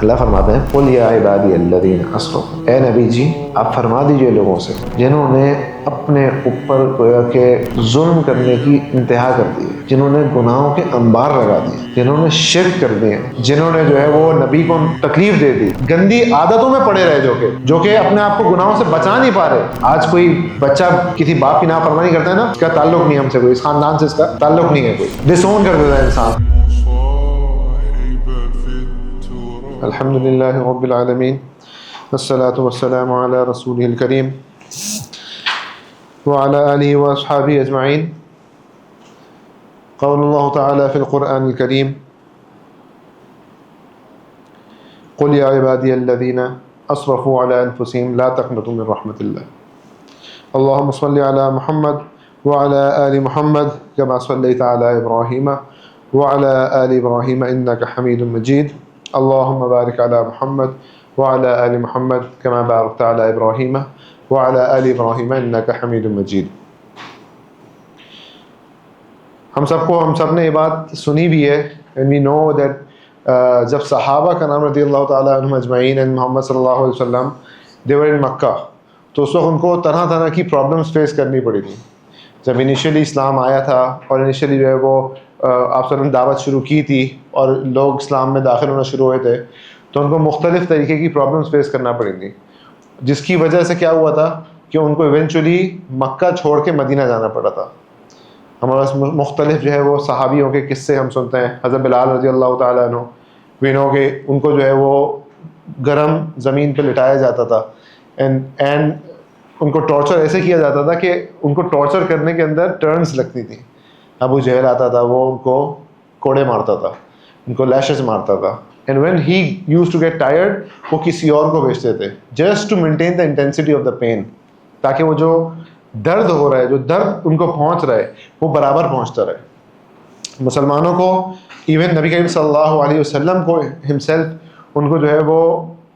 اللہ فرماتے ہیں قل یا عبادی الذین اسرفوا، اے نبی جی آپ فرما دیجئے لوگوں سے جنہوں نے اپنے اوپر گویا کہ ظلم کرنے کی انتہا کر دی، جنہوں نے گناہوں کے انبار لگا دیے، جنہوں نے شرک کر دیے، جنہوں نے جو ہے وہ نبی کو تکلیف دے دی، گندی عادتوں میں پڑے رہے، جو کہ اپنے آپ کو گناہوں سے بچا نہیں پا رہے۔ آج کوئی بچہ کسی باپ کی نافرمانی کرتا ہے نا، اس کا تعلق نہیں ہم سے، کوئی اس خاندان سے اس کا تعلق نہیں ہے، کوئی ڈس اون کر دیتا ہے انسان۔ الحمد للہ رب العالمین والصلاة والسلام علی رسولہ الکریم وعلی آلہ واصحابہ اجمعین۔ قول اللہ تعالی فی القرآن الکریم قل یا عبادی الذین اسرفوا علی انفسہم لا تقنطوا من رحمۃ اللہ۔ اللہم صلی علی محمد وعلی آل محمد کما صلیت علی ابراہیم وعلی آل ابراہیم انک حمید مجید۔ اللہم بارک علی محمد وعلی آل محمد کما بارکت علی ابراہیم وعلی آل ابراہیم انک حمید مجید۔ ہم سب نے یہ بات سنی بھی ہے، and we know that جب صحابہ کا نام رضی اللہ تعالیٰ عنہم اجمعین and محمد صلی اللہ علیہ وسلم they were in مکہ، تو اس وقت ان کو طرح طرح کی پرابلمس فیس کرنی پڑی تھی۔ جب انیشلی اسلام آیا تھا اور انیشلی جو ہے وہ آپ صلی اللہ علیہ وسلم دعوت شروع کی تھی اور لوگ اسلام میں داخل ہونا شروع ہوئے تھے، تو ان کو مختلف طریقے کی پرابلمس فیس کرنا پڑی تھی، جس کی وجہ سے کیا ہوا تھا کہ ان کو ایونچولی مکہ چھوڑ کے مدینہ جانا پڑا تھا۔ ہمارے پاس مختلف جو ہے وہ صحابیوں کے قصے ہم سنتے ہیں۔ حضرت بلال رضی اللہ تعالیٰ عنہ وینو کہ ان کو جو ہے وہ گرم زمین پہ لٹایا جاتا تھا اینڈ ان کو ٹارچر ایسے کیا جاتا تھا کہ ان کو ٹارچر کرنے کے اندر ٹرنز لگتی تھیں۔ ابو جہل آتا تھا، وہ ان کو کوڑے مارتا تھا، ان کو لیشز مارتا تھا، and when he used to get tired وہ کسی اور کو بھیجتے تھے just to maintain the intensity of the pain, تاکہ وہ جو درد ہو رہا ہے، جو درد ان کو پہنچ رہا ہے، وہ برابر پہنچتا رہے۔ مسلمانوں کو ایون نبی کریم صلی اللہ علیہ وسلم کو ہمسیلف ان کو جو ہے وہ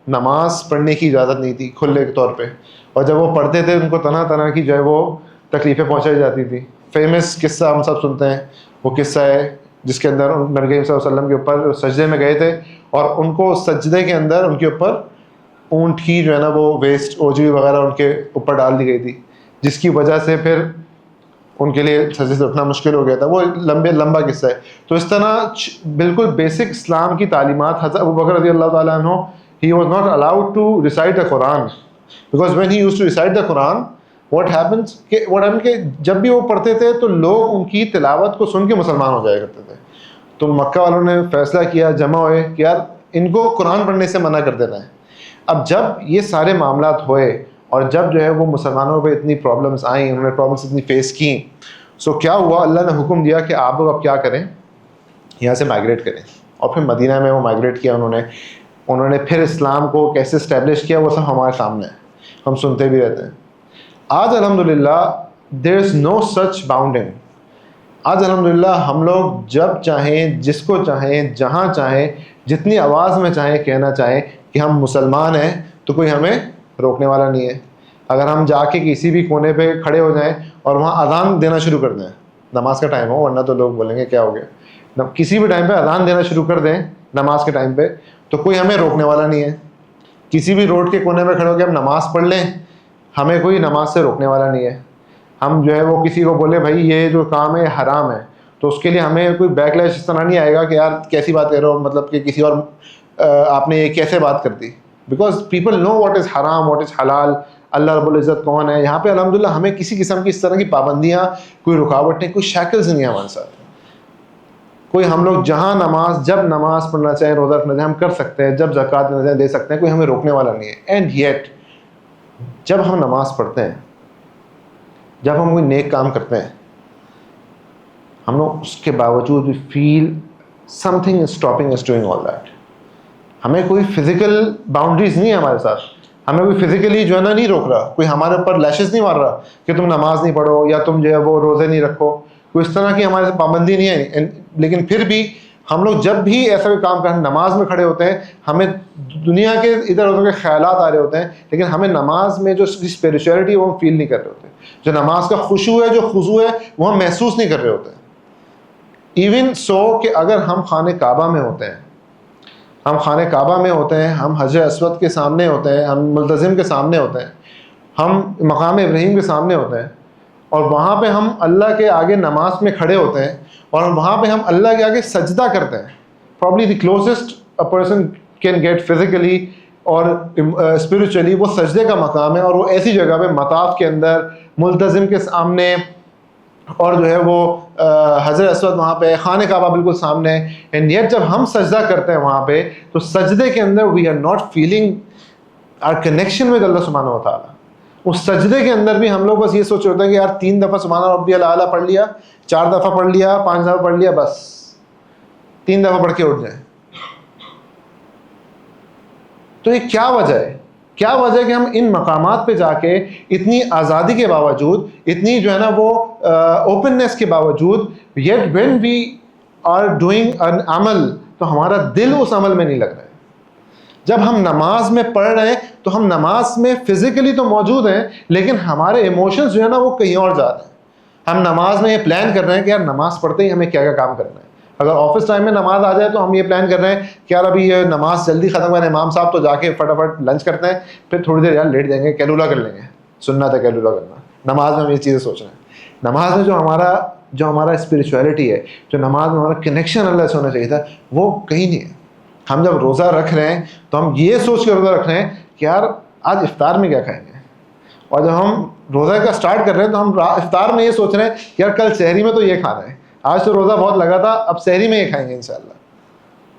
نماز پڑھنے کی اجازت نہیں تھی کھلے طور پہ، اور جب وہ پڑھتے تھے ان کو طرح طرح کی جو ہے وہ تکلیفیں پہنچائی جاتی تھی۔ فیمس قصہ ہم سب سنتے ہیں، وہ قصہ ہے جس کے اندر نبی کریم صلی اللہ علیہ وسلم کے اوپر سجدے میں گئے تھے اور ان کو سجدے کے اندر ان کے اوپر اونٹ کی جو ہے نا وہ ویسٹ اوجری وغیرہ ان کے اوپر ڈال دی گئی تھی، جس کی وجہ سے پھر ان کے لیے سجدے سے اٹھنا مشکل ہو گیا تھا۔ وہ لمبا قصہ ہے۔ تو اس طرح بالکل بیسک اسلام کی تعلیمات، حضرت ابوبکر رضی اللہ تعالیٰ عنہ he was not allowed to recite the Quran because when he used to recite the Quran what happened کہ جب بھی وہ پڑھتے تھے تو لوگ ان کی تلاوت کو سن کے مسلمان ہو جایا کرتے تھے۔ تو مکہ والوں نے فیصلہ کیا، جمع ہوئے کہ یار ان کو قرآن پڑھنے سے منع کر دینا ہے۔ اب جب یہ سارے معاملات ہوئے اور جب جو ہے وہ مسلمانوں پہ اتنی پرابلمس آئیں، انہوں نے پرابلمس اتنی فیس کیں، سو کیا ہوا، اللہ نے حکم دیا کہ آپ لوگ اب کیا کریں، یہاں سے مائگریٹ کریں۔ اور پھر مدینہ میں وہ مائگریٹ کیا انہوں نے پھر اسلام کو کیسے اسٹیبلش کیا، وہ سب ہمارے سامنے ہے، ہم سنتے بھی رہتے ہیں۔ آج الحمدللہ دیر از نو سچ باؤنڈنگ۔ آج الحمدللہ ہم لوگ جب چاہیں، جس کو چاہیں، جہاں چاہیں، جتنی آواز میں چاہیں کہنا چاہیں کہ ہم مسلمان ہیں، تو کوئی ہمیں روکنے والا نہیں ہے۔ اگر ہم جا کے کسی بھی کونے پہ کھڑے ہو جائیں اور وہاں اذان دینا شروع کر دیں، نماز کا ٹائم ہو، ورنہ تو لوگ بولیں گے کیا ہو گیا، کسی بھی ٹائم پہ اذان دینا شروع کر دیں نماز کے ٹائم پہ، تو کوئی ہمیں روکنے والا نہیں ہے۔ کسی بھی روڈ کے کونے میں کھڑے ہو کے ہم نماز پڑھ لیں، ہمیں کوئی نماز سے روکنے والا نہیں ہے۔ ہم جو ہے وہ کسی کو بولے بھائی یہ جو کام ہے حرام ہے، تو اس کے لیے ہمیں کوئی بیک لیش اس طرح نہیں آئے گا کہ یار کیسی بات کہہ رہے ہو، مطلب کہ کسی اور آپ نے یہ کیسے بات کر دی، because people know what is حرام، واٹ از حلال، اللہ رب العزت کون ہے۔ یہاں پہ الحمدللہ ہمیں کسی قسم کی اس طرح کی پابندیاں، کوئی رکاوٹیں، کوئی شیکلز نہیں ہیں ہمارے ساتھ۔ کوئی ہم لوگ جہاں نماز، جب نماز پڑھنا چاہیں، روزہ رکھنا چاہیں، ہم کر سکتے ہیں، جب زکوٰۃ دینا چاہیں دے سکتے ہیں، کوئی ہمیں روکنے والا نہیں ہے۔ اینڈ یٹ جب ہم نماز پڑھتے ہیں، جب ہم کوئی نیک کام کرتے ہیں، ہم لوگ اس کے باوجود بھی feel something is stopping us doing all that. ہمیں کوئی فزیکل باؤنڈریز نہیں ہے ہمارے ساتھ، ہمیں کوئی فزیکلی جو ہے نا نہیں روک رہا، کوئی ہمارے اوپر لیشز نہیں مار رہا کہ تم نماز نہیں پڑھو یا تم جو ہے وہ روزے نہیں رکھو، کوئی اس طرح کی ہمارے سے پابندی نہیں ہے۔ لیکن پھر بھی ہم لوگ جب بھی ایسا کوئی کام کریں، نماز میں کھڑے ہوتے ہیں، ہمیں دنیا کے ادھر ادھر کے خیالات آ رہے ہوتے ہیں، لیکن ہمیں نماز میں جو اسپریچولیٹی ہے وہ ہم فیل نہیں کر رہے ہوتے، جو نماز کا خشوع ہے، جو خضوع ہے، وہ ہم محسوس نہیں کر رہے ہوتے ہیں۔ ایون سو کہ اگر ہم خانہ کعبہ میں ہوتے ہیں، ہم خانہ کعبہ میں ہوتے ہیں, ہم حجر اسود کے سامنے ہوتے ہیں, ہم ملتزم کے سامنے ہوتے ہیں, ہم مقام ابراہیم کے سامنے ہوتے ہیں, اور وہاں پہ ہم اللہ کے آگے نماز میں کھڑے ہوتے ہیں, اور وہاں پہ ہم اللہ کے آگے سجدہ کرتے ہیں. Probably the closest a person can get physically اور اسپرچولی وہ سجدے کا مقام ہے, اور وہ ایسی جگہ پہ مطاف کے اندر ملتزم کے سامنے, اور جو ہے وہ حجر اسود وہاں پہ, خانہ کعبہ بالکل سامنے. اینڈ یٹ جب ہم سجدہ کرتے ہیں وہاں پہ, تو سجدے کے اندر we are not feeling our connection with Allah سبحانہ و تعالیٰ. اس سجدے کے اندر بھی ہم لوگ بس یہ سوچ رہے ہوتے ہیں کہ یار 3 دفعہ سبحان ربی الاعلیٰ پڑھ لیا, 4 دفعہ پڑھ لیا, 5 دفعہ پڑھ لیا, بس 3 دفعہ پڑھ کے اٹھ جائیں. تو یہ کیا وجہ ہے؟ کیا وجہ ہے کہ ہم ان مقامات پہ جا کے اتنی آزادی کے باوجود, اتنی جو ہے نا وہ اوپننیس کے باوجود, yet when we are doing an عمل, تو ہمارا دل اس عمل میں نہیں لگ رہا ہے. جب ہم نماز میں پڑھ رہے ہیں تو ہم نماز میں فزیکلی تو موجود ہیں, لیکن ہمارے ایموشنز جو ہے نا وہ کہیں اور جاتے ہیں. ہم نماز میں یہ پلان کر رہے ہیں کہ یار نماز پڑھتے ہی ہمیں کیا کیا کام کرنا ہے. اگر آفس ٹائم میں نماز آ جائے تو ہم یہ پلان کر رہے ہیں کہ یار ابھی یہ نماز جلدی ختم کریں, امام صاحب تو جا کے فٹافٹ لنچ کرتے ہیں, پھر تھوڑی دیر یار لیٹ جائیں گے, کیلولا کر لیں گے. سنت ہے کیلولا کرنا. نماز میں ہم یہ چیزیں سوچ رہے ہیں. نماز میں جو ہمارا اسپرچویلٹی ہے, جو نماز میں ہمارا کنیکشن اللہ سے ہونا چاہیے تھا, وہ کہیں نہیں ہے. ہم جب روزہ رکھ رہے ہیں تو ہم یہ سوچ کے روزہ رکھ رہے ہیں کہ یار آج افطار میں کیا کھائیں گے, اور جب ہم روزہ کا سٹارٹ کر رہے ہیں تو ہم افطار میں یہ سوچ رہے ہیں کہ یار کل سحری میں تو یہ کھانا ہے, آج تو روزہ بہت لگا تھا, اب سحری میں یہ کھائیں گے انشاءاللہ.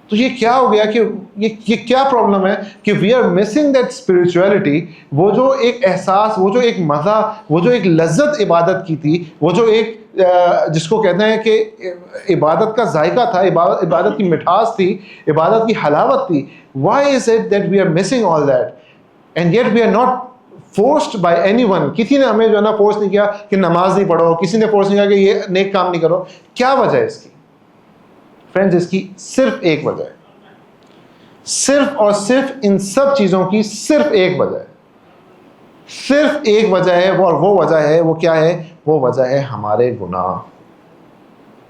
تو یہ کیا ہو گیا کہ یہ کیا پرابلم ہے کہ we are missing that spirituality. وہ جو ایک احساس, وہ جو ایک مزہ, وہ جو ایک لذت عبادت کی تھی, وہ جو ایک جس کو کہتے ہیں کہ عبادت کا ذائقہ تھا, عبادت کی مٹھاس تھی, عبادت کی حلاوت تھی. Why is it that we are missing all that, and yet we are not forced by anyone. کسی نے ہمیں جو ہے نا فورس نہیں کیا کہ نماز نہیں پڑھو, کسی نے فورس نہیں کیا کہ یہ نیک کام نہیں کرو. کیا وجہ ہے اس کی فرینڈز؟ اس کی صرف ایک وجہ ہے, صرف اور صرف ان سب چیزوں کی صرف ایک وجہ ہے, صرف ایک وجہ ہے. اور وہ وجہ ہے, وہ کیا ہے؟ وہ وجہ ہے ہمارے گناہ,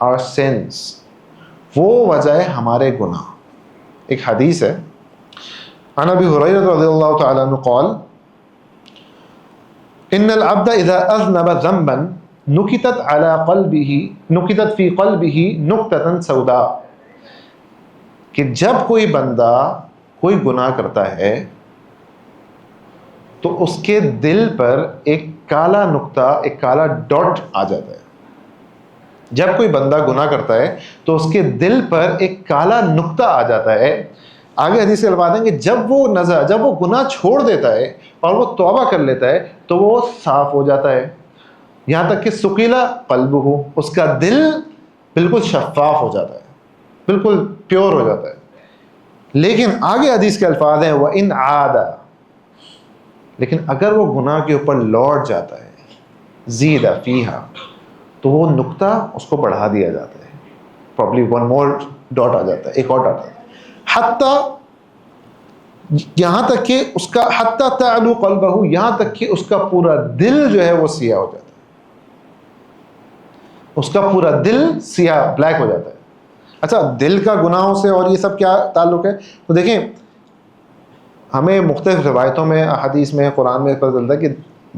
our sins. وہ وجہ ہے ہمارے گناہ. ایک حدیث ہے, عن ابی ہریرہ رضی اللہ تعالی عنہ قال ان العبد اذا اذنب ذنبا نکتت فی قلبہ نکتۃ سوداء. کہ جب کوئی بندہ کوئی گناہ کرتا ہے تو اس کے دل پر ایک کالا نقطہ, ایک کالا ڈاٹ آ جاتا ہے. جب کوئی بندہ گناہ کرتا ہے تو اس کے دل پر ایک کالا نقطہ آ جاتا ہے. آگے حدیث سے الفاظ ہیں کہ جب وہ گناہ چھوڑ دیتا ہے اور وہ توبہ کر لیتا ہے تو وہ صاف ہو جاتا ہے, یہاں تک کہ سقیلا قلبہ, اس کا دل بالکل شفاف ہو جاتا ہے, بالکل پیور ہو جاتا ہے. لیکن آگے حدیث کے الفاظ ہیں وَإِنْ عَادَ, لیکن اگر وہ گناہ کے اوپر لوٹ جاتا ہے, زید فیہا, تو وہ نقطہ اس کو بڑھا دیا جاتا ہے, پرابلی ون مور ڈاٹ آ جاتا ہے, ایک اور ڈاٹ آ جاتا ہے, حتیٰ یہاں تک کہ اس کا حتیٰ تعلو قلبہ, یہاں تک کہ اس کا پورا دل جو ہے وہ سیاہ ہو جاتا ہے, اس کا پورا دل سیاہ بلیک ہو جاتا ہے. اچھا, دل کا گناہوں سے اور یہ سب کیا تعلق ہے؟ تو دیکھیں, ہمیں مختلف روایتوں میں, احادیث میں, قرآن میں پتہ چلتا ہے کہ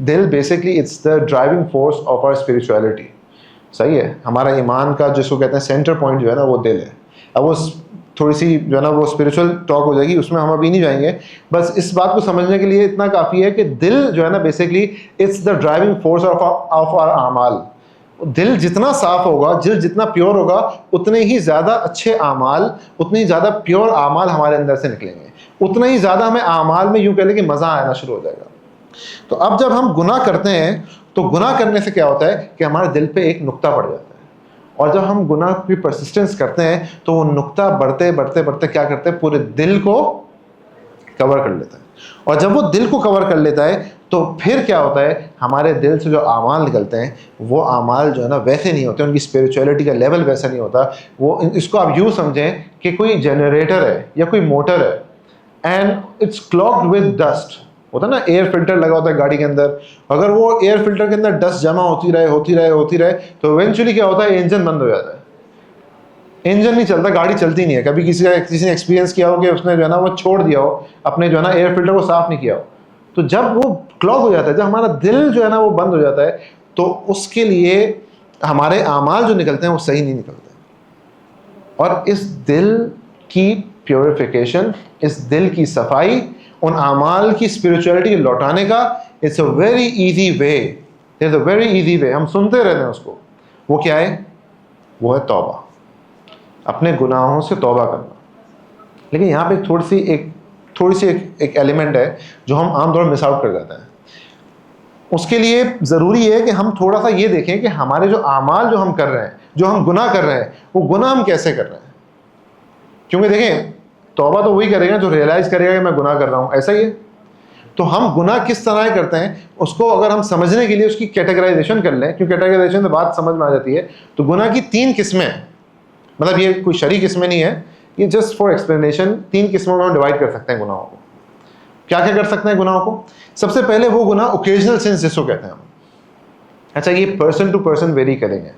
دل basically it's the driving force of our spirituality. صحیح ہے, ہمارا ایمان کا جس کو کہتے ہیں سینٹر پوائنٹ جو ہے نا وہ دل ہے. اب وہ تھوڑی سی جو ہے نا وہ اسپرچوئل ٹاک ہو جائے گی, اس میں ہم ابھی نہیں جائیں گے. بس اس بات کو سمجھنے کے لیے اتنا کافی ہے کہ دل جو ہے نا basically it's the driving force of our اعمال. دل جتنا صاف ہوگا, دل جتنا پیور ہوگا, اتنے ہی زیادہ اچھے اعمال, اتنے ہی زیادہ پیور اعمال ہمارے اندر سے نکلیں گے, اتنا ہی زیادہ ہمیں اعمال میں یوں کہہ لیں کہ مزہ آنا شروع ہو جائے گا. تو اب جب ہم گناہ کرتے ہیں تو گناہ کرنے سے کیا ہوتا ہے کہ ہمارے دل پہ ایک نقطہ پڑ جاتا ہے, اور جب ہم گناہ کی پرسسٹنس کرتے ہیں تو وہ نقطہ بڑھتے بڑھتے بڑھتے کیا کرتے ہیں, پورے دل کو کور کر لیتا ہے. اور جب وہ دل کو کور کر لیتا ہے تو پھر کیا ہوتا ہے, ہمارے دل سے جو اعمال نکلتے ہیں وہ اعمال جو ہے نا ویسے نہیں ہوتے, ان کی اسپرچویلٹی کا لیول ویسا نہیں ہوتا. وہ اس کو آپ یوں سمجھیں کہ کوئی جنریٹر ہے یا کوئی موٹر ہے, اینڈ اٹس کلاگڈ ود ڈسٹ. ہوتا ہے نا ایئر فلٹر لگا ہوتا ہے گاڑی کے اندر, اگر وہ ایئر فلٹر کے اندر ڈسٹ جمع ہوتی رہے تو ایونچولی کیا ہوتا ہے, انجن بند ہو جاتا ہے. انجن نہیں چلتا, گاڑی چلتی نہیں ہے. کبھی کسی نے ایکسپیرینس کیا ہو کہ اس نے جو ہے نا وہ چھوڑ دیا ہو اپنے جو ہے نا ایئر فلٹر کو صاف نہیں کیا ہو, تو جب وہ کلاگ ہو جاتا ہے, جب ہمارا دل جو ہے نا وہ بند ہو جاتا ہے, تو اس کے لیے ہمارے اعمال جو نکلتے ہیں وہ صحیح نہیں نکلتے. اور اس دل کی پیوریفیکیشن, اس دل کی صفائی, ان اعمال کی اسپرچولیٹی لوٹانے کا, it's a very easy way, it's a very easy way. ہم سنتے رہتے ہیں اس کو. وہ کیا ہے؟ وہ ہے توبہ, اپنے گناہوں سے توبہ کرنا. لیکن یہاں پہ تھوڑی سی ایک ایلیمنٹ ہے جو ہم عام طور پر مس آؤٹ کر جاتے ہیں. اس کے لیے ضروری ہے کہ ہم تھوڑا سا یہ دیکھیں کہ ہمارے جو اعمال جو ہم کر رہے ہیں, جو ہم گناہ کر رہے ہیں, وہ گناہ ہم کیسے کر رہے ہیں. کیونکہ دیکھیں, توبہ تو وہی کرے گا جو ریئلائز کرے گا کہ میں گناہ کر رہا ہوں, ایسا ہی ہے. تو ہم گناہ کس طرح کرتے ہیں اس کو اگر ہم سمجھنے کے لیے اس کی کیٹیگرائزیشن کر لیں, کیونکہ کیٹیگرائزیشن سے بات سمجھ میں آ جاتی ہے. تو گناہ کی 3 قسمیں, مطلب یہ کوئی شرعی قسمیں نہیں ہے, یہ جسٹ فار ایکسپلینیشن 3 قسموں میں ہم ڈیوائڈ کر سکتے ہیں گناہوں کو. کیا کیا کر سکتے ہیں گناہوں کو؟ سب سے پہلے وہ گناہ اوکیجنل سنس جس کو کہتے ہیں ہم. اچھا, یہ پرسن ٹو پرسن ویری کریں گے,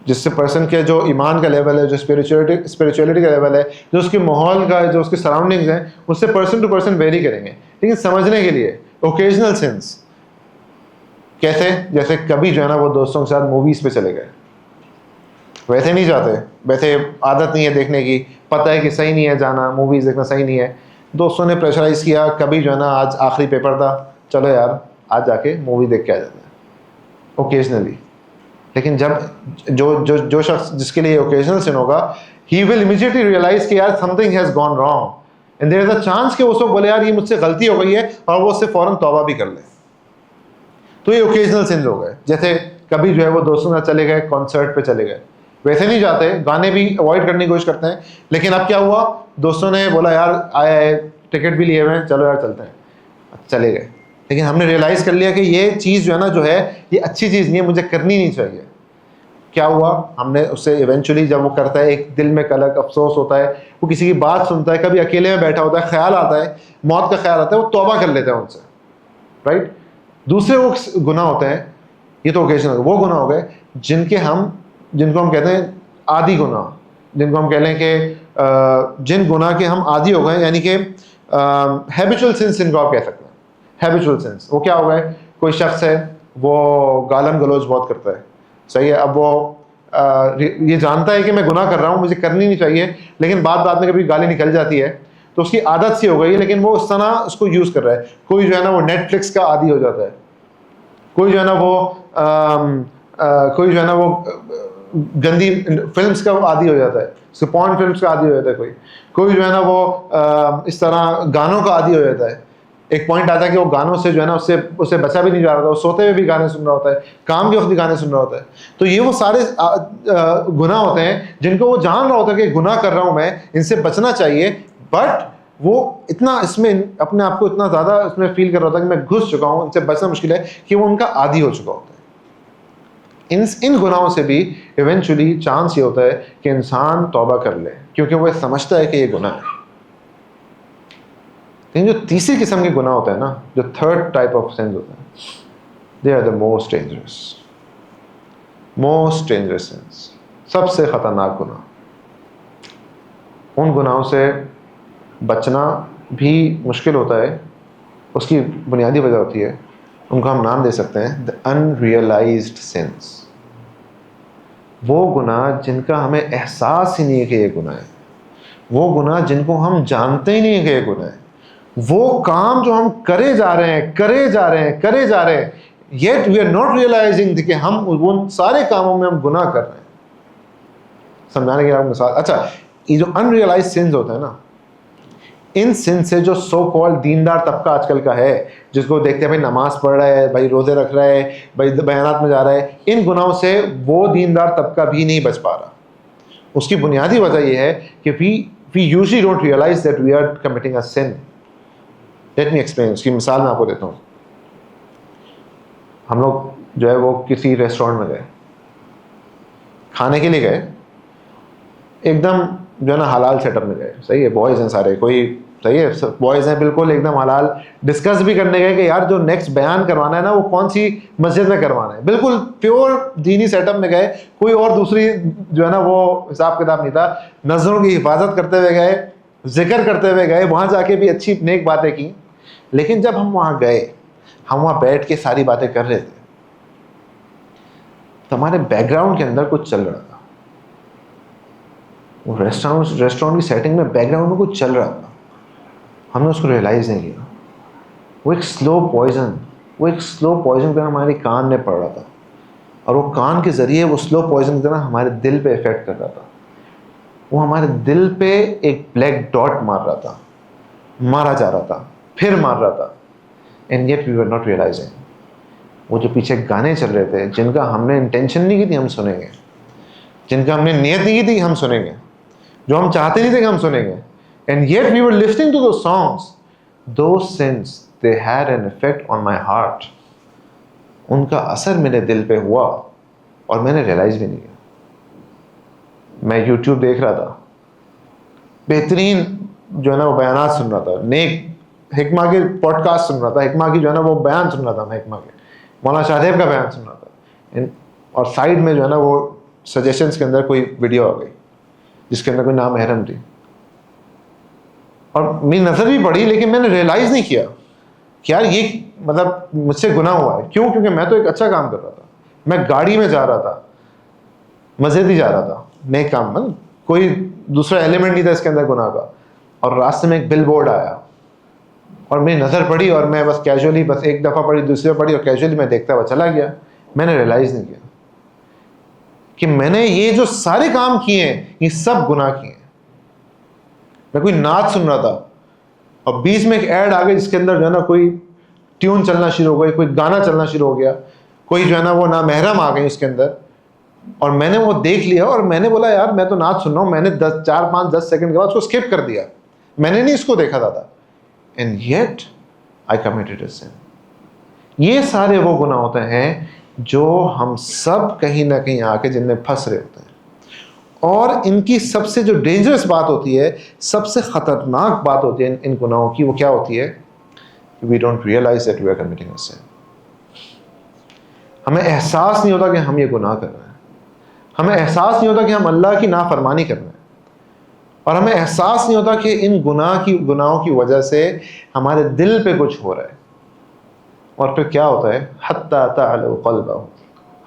جس سے پرسن کے جو ایمان کا لیول ہے, جو اسپریچولیٹی کا لیول ہے, جو اس کے ماحول کا, جو اس کے سراؤنڈنگز ہیں, اس سے پرسن ٹو پرسن ویری کریں گے. لیکن سمجھنے کے لیے اوکیجنل سنس کیسے؟ جیسے کبھی جو ہے نا وہ دوستوں کے ساتھ موویز پہ چلے گئے, ویسے نہیں جاتے, ویسے عادت نہیں ہے دیکھنے کی, پتہ ہے کہ صحیح نہیں ہے جانا, موویز دیکھنا صحیح نہیں ہے, دوستوں نے پریشرائز کیا, کبھی جو ہے نا آج آخری پیپر تھا, چلو یار آج جا کے مووی دیکھ کے آ جاتے ہیں, اوکیجنلی. لیکن جب جو شخص جس کے لیے اوکیجنل سن ہوگا, ہی ول امیڈیٹلی ریئلائز کہ یار something has gone wrong, and there is a chance کہ اس کو بولے یار یہ مجھ سے غلطی ہو گئی ہے, اور وہ اس سے فوراً توبہ بھی کر لے. تو یہ اوکیجنل سنز ہو گئے. جیسے کبھی جو ہے وہ دوستوں کے ساتھ چلے گئے, کانسرٹ پہ چلے گئے, ویسے نہیں جاتے, گانے بھی اوائڈ کرنے کی کوشش کرتے ہیں, لیکن اب کیا ہوا, دوستوں نے بولا یار آیا ہے, ٹکٹ بھی لیے ہوئے ہیں, چلو یار چلتے ہیں, چلے گئے. لیکن ہم نے ریئلائز کر لیا کہ یہ چیز جو ہے نا جو ہے یہ اچھی چیز نہیں ہے, مجھے کرنی نہیں چاہیے. کیا ہوا, ہم نے اس سے ایونچولی جب وہ کرتا ہے, ایک دل میں کلک افسوس ہوتا ہے, وہ کسی کی بات سنتا ہے, کبھی اکیلے میں بیٹھا ہوتا ہے, خیال آتا ہے, موت کا خیال آتا ہے, وہ توبہ کر لیتا ہے ان سے, رائٹ. دوسرے وہ گناہ ہوتے ہیں, یہ تو اوکیشنل, وہ گناہ ہو گئے جن کو ہم کہتے ہیں عادی گناہ, جن کو ہم کہہ لیں کہ جن گناہ کے ہم عادی ہو گئے, یعنی کہ ہیبیچول سنس ان کو آپ کہہ سکتے ہیں. ہیبیچول سنس وہ کیا ہو گئے, کوئی شخص ہے وہ گالم گلوچ بہت کرتا ہے, صحیح ہے, اب وہ یہ جانتا ہے کہ میں گناہ کر رہا ہوں, مجھے کرنی نہیں چاہیے, لیکن بعد میں کبھی گالی نکل جاتی ہے, تو اس کی عادت سی ہو گئی ہے, لیکن وہ اس طرح اس کو یوز کر رہا ہے. کوئی جو ہے نا وہ نیٹ فلکس کا عادی ہو جاتا ہے, کوئی جو ہے نا وہ گندی فلمز کا عادی ہو جاتا ہے, پورن فلمز کا عادی ہو جاتا ہے, کوئی جو ہے نا وہ اس طرح گانوں کا عادی ہو جاتا ہے. ایک پوائنٹ آتا ہے کہ وہ گانوں سے جو ہے نا اسے بچا بھی نہیں جا رہا تھا, وہ سوتے ہوئے بھی گانے سن رہا ہوتا ہے, کام کے وقت بھی گانے سن رہا ہوتا ہے. تو یہ وہ سارے گناہ ہوتے ہیں جن کو وہ جان رہا ہوتا ہے کہ گناہ کر رہا ہوں میں, ان سے بچنا چاہیے, بٹ وہ اتنا اس میں اپنے آپ کو اتنا زیادہ اس میں فیل کر رہا ہوتا ہے کہ میں گھس چکا ہوں, ان سے بچنا مشکل ہے, کہ وہ ان کا عادی ہو چکا ہوتا ہے. ان گناہوں سے بھی ایونچولی چانس یہ ہوتا ہے کہ انسان توبہ کر لے, کیونکہ وہ سمجھتا ہے کہ یہ گناہ ہے. لیکن جو تیسری قسم کے گناہ ہوتے ہیں نا, جو تھرڈ ٹائپ آف سینس ہوتے ہیں, they are the most dangerous sins, سب سے خطرناک گناہ. ان گناہوں سے بچنا بھی مشکل ہوتا ہے. اس کی بنیادی وجہ ہوتی ہے, ان کو ہم نام دے سکتے ہیں the unrealized sins. وہ گناہ جن کا ہمیں احساس ہی نہیں ہے کہ یہ گناہ ہے, وہ گناہ جن کو ہم جانتے ہی نہیں ہیں کہ یہ گناہ ہے, وہ کام جو ہم کرے جا رہے ہیں, yet we are not realizing کہ ہم ان سارے کاموں میں ہم گناہ کر رہے ہیں. سمجھانے کے لیے آپ مثال, اچھا یہ جو unrealized sins ہوتے ہیں نا, ان سن سے جو سو کال دیندار طبقہ آج کل کا ہے, جس کو دیکھتے ہیں بھائی نماز پڑھ رہا ہے, بھائی روزے رکھ رہا ہے, بھائی بیانات میں جا رہا ہے, ان گناہوں سے وہ دیندار طبقہ بھی نہیں بچ پا رہا. اس کی بنیادی وجہ یہ ہے کہ we usually don't realize that we are committing a sin. Let me explain. اس کی مثال میں آپ کو دیتا ہوں. ہم لوگ جو ہے وہ کسی ریسٹورینٹ میں گئے, کھانے کے لیے گئے, ایک دم جو ہے نا حلال سیٹ اپ میں گئے, صحیح ہے, بوائز ہیں سارے, کوئی صحیح ہے, بوائز ہیں بالکل ایک دم حلال, ڈسکس بھی کرنے گئے کہ یار جو نیکسٹ بیان کروانا ہے نا وہ کون سی مسجد میں کروانا ہے, بالکل پیور دینی سیٹ اپ میں گئے, کوئی اور دوسری جو ہے نا وہ حساب کتاب نہیں تھا, نظروں کی حفاظت کرتے ہوئے گئے, ذکر کرتے ہوئے گئے, وہاں جا کے بھی اچھی نیک باتیں کی. لیکن جب ہم وہاں گئے, ہم وہاں بیٹھ کے ساری باتیں کر رہے تھے, تو ہمارے بیک گراؤنڈ کے اندر کچھ چل رہا تھا. وہ ریسٹورینٹ کی سیٹنگ میں بیک گراؤنڈ میں کچھ چل رہا تھا, ہم نے اس کو ریئلائز نہیں کیا. وہ ایک سلو پوائزن کی طرح ہمارے کان میں پڑ رہا تھا, اور وہ کان کے ذریعے وہ سلو پوائزن کی طرح ہمارے دل پہ افیکٹ کر رہا تھا. وہ ہمارے دل پہ ایک بلیک ڈاٹ مار رہا تھا, مارا جا رہا تھا, پھر مار رہا تھا. And yet we were not realizing. وہ جو پیچھے گانے چل رہے تھے جن کا ہم نے انٹینشن نہیں کی تھی ہم سنیں گے, جن کا ہم نے نیت نہیں کی تھی ہم سنیں گے, جو ہم چاہتے نہیں تھے کہ ہم سنیں گے, and yet we were listening to those songs. Those sins, they had an effect on my heart. ان کا اثر میرے دل پہ ہوا اور میں نے ریئلائز بھی نہیں کیا. میں یوٹیوب دیکھ رہا تھا, بہترین جو ہے نا وہ بیانات سن رہا تھا, نیک حکمہ کے پوڈ کاسٹ سن رہا تھا, حکمہ کی جو ہے نا وہ بیان سن رہا تھا, میں حکمہ کے مولانا شاہدیب کا بیان سن رہا تھا, اور سائڈ میں جو ہے نا وہ سجیشنس کے اندر کوئی ویڈیو آ گئی جس کے اندر کوئی نامحرم تھی, اور میری نظر بھی پڑی, لیکن میں نے ریئلائز نہیں کیا کہ یار یہ مطلب مجھ سے گناہ ہوا ہے. کیوں؟ کیونکہ میں تو ایک اچھا کام کر رہا تھا, میں گاڑی میں جا رہا تھا, مسجد ہی جا رہا تھا, نیک کام میں کوئی دوسرا ایلیمنٹ نہیں تھا اس کے اندر گناہ کا. اور راستے میں ایک بل بورڈ آیا اور میری نظر پڑی, اور میں بس کیجولی بس ایک دفعہ پڑھی, دوسری دفعہ پڑھی, اور کیجولی میں دیکھتا ہوا چلا گیا. میں نے ریئلائز نہیں کیا کہ میں نے یہ جو سارے کام کیے ہیں یہ سب گناہ کیے ہیں. میں کوئی نعت سن رہا تھا اور بیچ میں ایک ایڈ آ گئی جس کے اندر جو ہے نا کوئی ٹیون چلنا شروع ہو گئی, کوئی گانا چلنا شروع ہو گیا, کوئی جو ہے نا وہ نامحرم آ گئی اس کے اندر, اور میں نے وہ دیکھ لیا اور میں نے بولا یار میں تو نعت سن رہا ہوں. میں نے 4-5-10 سیکنڈ کے بعد اس کو اسکپ کر دیا, میں نے نہیں اس کو دیکھا تھا. اینڈ یٹ آئی کمیٹڈ اے سن. یہ سارے وہ گناہ ہوتے ہیں جو ہم سب کہیں نہ کہیں آ کے جن میں پھنس رہے ہوتے ہیں. اور ان کی سب سے جو ڈینجرس بات ہوتی ہے, سب سے خطرناک بات ہوتی ہے ان گناہوں کی, وہ کیا ہوتی ہے؟ We don't realise that we are committing a sin. ہمیں احساس نہیں ہوتا کہ ہم یہ گناہ کر رہے ہیں, ہمیں احساس نہیں ہوتا کہ ہم اللہ کی نافرمانی کر رہے ہیں, اور ہمیں احساس نہیں ہوتا کہ ان گناہوں کی وجہ سے ہمارے دل پہ کچھ ہو رہا ہے. اور پھر کیا ہوتا ہے؟ حتی تعلو قلبہ.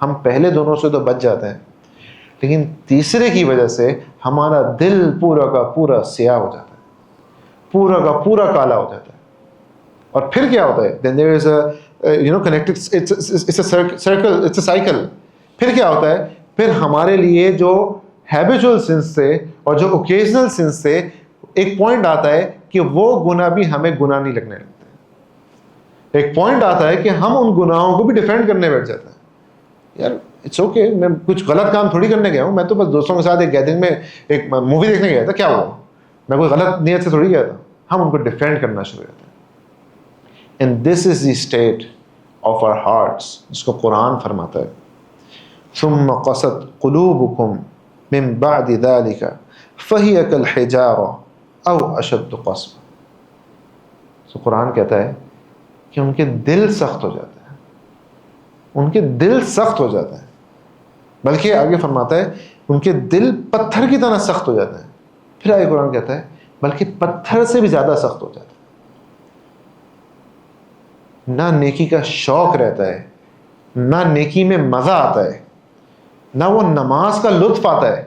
ہم پہلے دونوں سے تو بچ جاتے ہیں, لیکن تیسرے کی وجہ سے ہمارا دل پورا کا پورا سیاہ ہو جاتا ہے, پورا کا پورا کالا ہو جاتا ہے. اور پھر کیا ہوتا ہے؟ then there is a connected, it's a circle, it's a cycle. پھر کیا ہوتا ہے؟ پھر ہمارے لیے جو ہیبیچول سنس تھے اور جو اوکیزنل سنس تھے, ایک پوائنٹ آتا ہے کہ وہ گناہ بھی ہمیں گناہ نہیں لگنے لگتے. ایک پوائنٹ آتا ہے کہ ہم ان گناہوں کو بھی ڈیفینڈ کرنے بیٹھ جاتے ہیں. یار اٹس اوکے, میں کچھ غلط کام تھوڑی کرنے گیا ہوں, میں تو بس دوستوں کے ساتھ ایک گیدرنگ میں ایک مووی دیکھنے گیا تھا, کیا ہوا؟ میں کوئی غلط نیت سے تھوڑی گیا تھا. ہم ان کو ڈیفینڈ کرنا شروع کرتے ہیں. And this is the state of our hearts, جس کو قرآن فرماتا ہے ثم قست قلوبکم من بعد ذلك فهي كالحجارة او اشد قسوة. تو قرآن کہتا ہے کہ ان کے دل سخت ہو جاتے ہیں, ان کے دل سخت ہو جاتے ہیں, بلکہ آگے فرماتا ہے ان کے دل پتھر کی طرح سخت ہو جاتے ہیں. پھر آگے قرآن کہتا ہے بلکہ پتھر سے بھی زیادہ سخت ہو جاتا ہے. نہ نیکی کا شوق رہتا ہے, نہ نیکی میں مزہ آتا ہے, نہ وہ نماز کا لطف آتا ہے.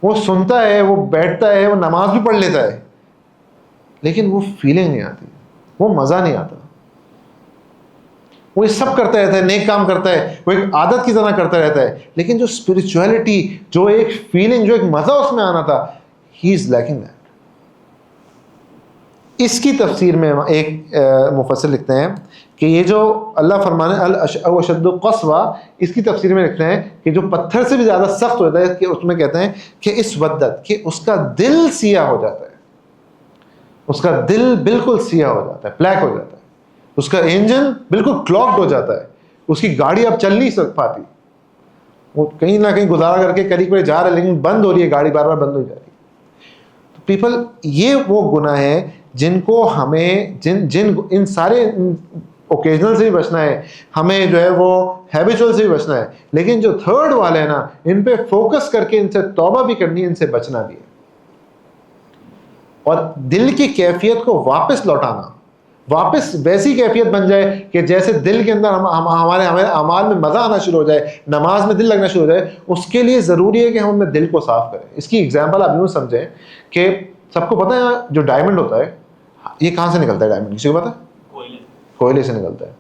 وہ سنتا ہے, وہ بیٹھتا ہے, وہ نماز بھی پڑھ لیتا ہے, لیکن وہ فیلنگ نہیں آتی, وہ مزہ نہیں آتا. وہ یہ سب کرتا رہتا ہے, نیک کام کرتا ہے, وہ ایک عادت کی طرح کرتا رہتا ہے, لیکن جو اسپرچویلٹی, جو ایک فیلنگ, جو ایک مزہ اس میں آنا تھا, ہی از لیکنگ دیٹ. اس کی تفسیر میں ایک مفسر لکھتے ہیں کہ یہ جو اللہ فرمانے اشد قسوہ, اس کی تفسیر میں لکھتے ہیں کہ جو پتھر سے بھی زیادہ سخت ہوتا ہے, کہ اس میں کہتے ہیں کہ اس ودت, کہ اس کا دل سیاہ ہو جاتا ہے, اس کا دل بالکل سیاہ ہو جاتا ہے, بلیک ہو جاتا ہے, اس کا انجن بالکل کلاکڈ ہو جاتا ہے, اس کی گاڑی اب چل نہیں پاتی, وہ کہیں نہ کہیں گزارا کر کے قریب جا رہا ہے لیکن بند ہو رہی ہے گاڑی, بار بار بند ہو جا رہی ہے. تو پیپل یہ وہ گناہ ہیں جن کو ہمیں جن ان سارے اوکیجنل سے بھی بچنا ہے, ہمیں جو ہے وہ ہیبیچول سے بھی بچنا ہے, لیکن جو تھرڈ والے ہیں نا ان پہ فوکس کر کے ان سے توبہ بھی کرنی ہے, ان سے بچنا بھی ہے, اور دل کی کیفیت کو واپس لوٹانا, واپس ویسی کیفیت بن جائے کہ جیسے دل کے اندر ہمارے اعمال میں مزہ آنا شروع ہو جائے, نماز میں دل لگنا شروع ہو جائے. اس کے لیے ضروری ہے کہ ہم اپنے دل کو صاف کریں. اس کی ایگزامپل آپ یوں سمجھیں کہ سب کو پتہ ہے جو ڈائمنڈ ہوتا ہے یہ کہاں سے نکلتا ہے؟ ڈائمنڈ کسی کو پتہ ہے؟ کوئلے سے نکلتا ہے.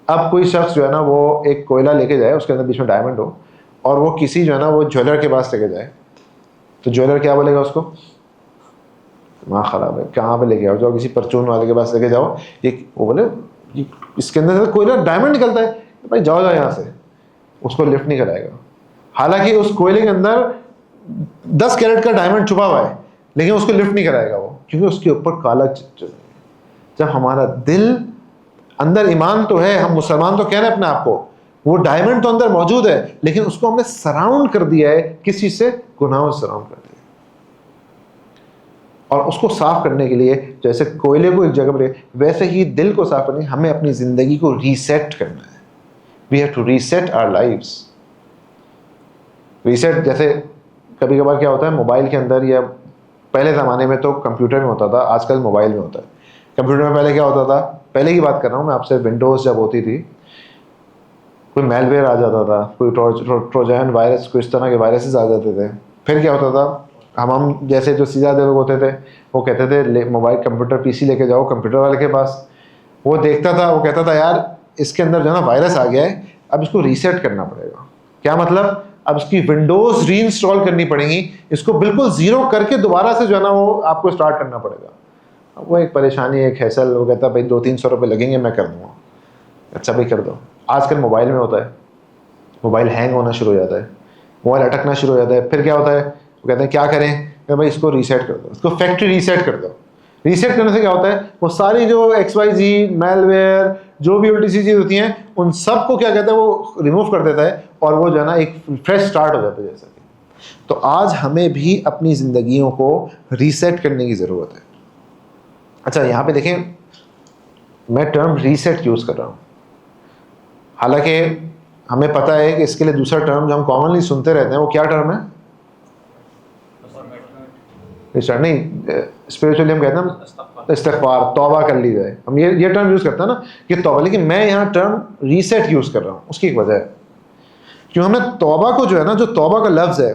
اب کوئی شخص جو ہے نا وہ ایک کوئلہ لے کے جائے, اس کے اندر بیچ میں ڈائمنڈ ہو, اور وہ کسی جو ہے نا وہ جویلر کے پاس لے کے جائے, تو جویلر کیا بولے گا اس کو؟ دماغ خراب ہے, کہاں پہ لے کے آؤ, جاؤ کسی پرچون والے کے پاس لے کے جاؤ, وہ بولے اس کے اندر سے کوئلہ ڈائمنڈ نکلتا ہے, بھائی جاؤ جاؤ یہاں سے, اس کو لفٹ نہیں کرائے گا. حالانکہ اس کوئلے کے اندر 10 کیرٹ کا ڈائمنڈ چھپا ہوا ہے, لیکن اس کو لفٹ نہیں کرائے گا وہ, کیونکہ اس کے اوپر کالا جب ہمارا دل اندر ایمان تو ہے, ہم مسلمان تو کہہ رہے ہیں اپنے آپ کو, وہ ڈائمنڈ تو اندر موجود ہے, لیکن اس کو ہم نے سراؤنڈ کر دیا ہے, کس چیز سے؟ گناہوں سے سراؤنڈ کر دیا. اور اس کو صاف کرنے کے لیے جیسے کوئلے کو ایک جگہ پر, ویسے ہی دل کو صاف کرنے ہمیں اپنی زندگی کو ریسیٹ کرنا ہے. We have to reset our lives. Reset جیسے کبھی کبھار کیا ہوتا ہے موبائل کے اندر, یا پہلے زمانے میں تو کمپیوٹر میں ہوتا تھا, آج کل موبائل میں ہوتا ہے. کمپیوٹر میں پہلے کیا ہوتا تھا, پہلے کی بات کر رہا ہوں میں آپ سے, ونڈوز جب ہوتی تھی کوئی میل ویئر آ جاتا تھا, کوئی ٹروجن وائرس, کوئی اس طرح کے وائرسز آ جاتے تھے. پھر کیا ہوتا تھا, ہم جیسے جو سیدھے لوگ ہوتے تھے وہ کہتے تھے موبائل کمپیوٹر پی سی لے کے جاؤ کمپیوٹر والے کے پاس. وہ دیکھتا تھا, وہ کہتا تھا یار اس کے اندر جو ہے نا وائرس آ گیا ہے, اب اس کو ریسیٹ کرنا پڑے گا. کیا مطلب؟ اب اس کی ونڈوز ری انسٹال کرنی پڑیں گی, اس کو بالکل زیرو کر کے دوبارہ سے جو ہے نا وہ آپ کو اسٹارٹ کرنا پڑے گا. وہ ایک پریشانی, ایک حیصل. وہ کہتا ہے بھائی 200-300 روپے لگیں گے, میں کر دوں گا. اچھا بھائی کر دو. آج کل موبائل میں ہوتا ہے, موبائل ہینگ ہونا شروع ہو جاتا ہے, موبائل اٹکنا شروع ہو جاتا ہے. پھر کیا ہوتا ہے, وہ کہتے ہیں کیا کریں, کہ بھائی اس کو ریسیٹ کر دو, اس کو فیکٹری ریسیٹ کر دو. ریسیٹ کرنے سے کیا ہوتا ہے, وہ ساری جو XYZ میل ویئر جو بھی الٹی سی چیز ہوتی ہیں ان سب کو کیا کہتا ہے وہ ریموو کر دیتا ہے, اور وہ جو ہے نا ایک فریش اسٹارٹ ہو جاتا ہے جیسا کہ. تو آج ہمیں بھی اپنی زندگیوں کو ریسیٹ کرنے کی ضرورت ہے. اچھا یہاں پہ دیکھیں میں ٹرم ریسیٹ یوز کر رہا ہوں, حالانکہ ہمیں پتہ ہے کہ اس کے لیے دوسرا ٹرم جو ہم کامنلی سنتے رہتے ہیں وہ کیا ٹرم ہے؟ نہیں, اسپریچولی ہم کہتے ہیں استغفار, توبہ کر لی جائے. ہم یہ ٹرم یوز کرتے ہیں نا کہ توبہ, لیکن میں یہاں ٹرم ریسیٹ یوز کر رہا ہوں. اس کی ایک وجہ ہے, کیوں ہم نے توبہ کو جو ہے نا, جو توبہ کا لفظ ہے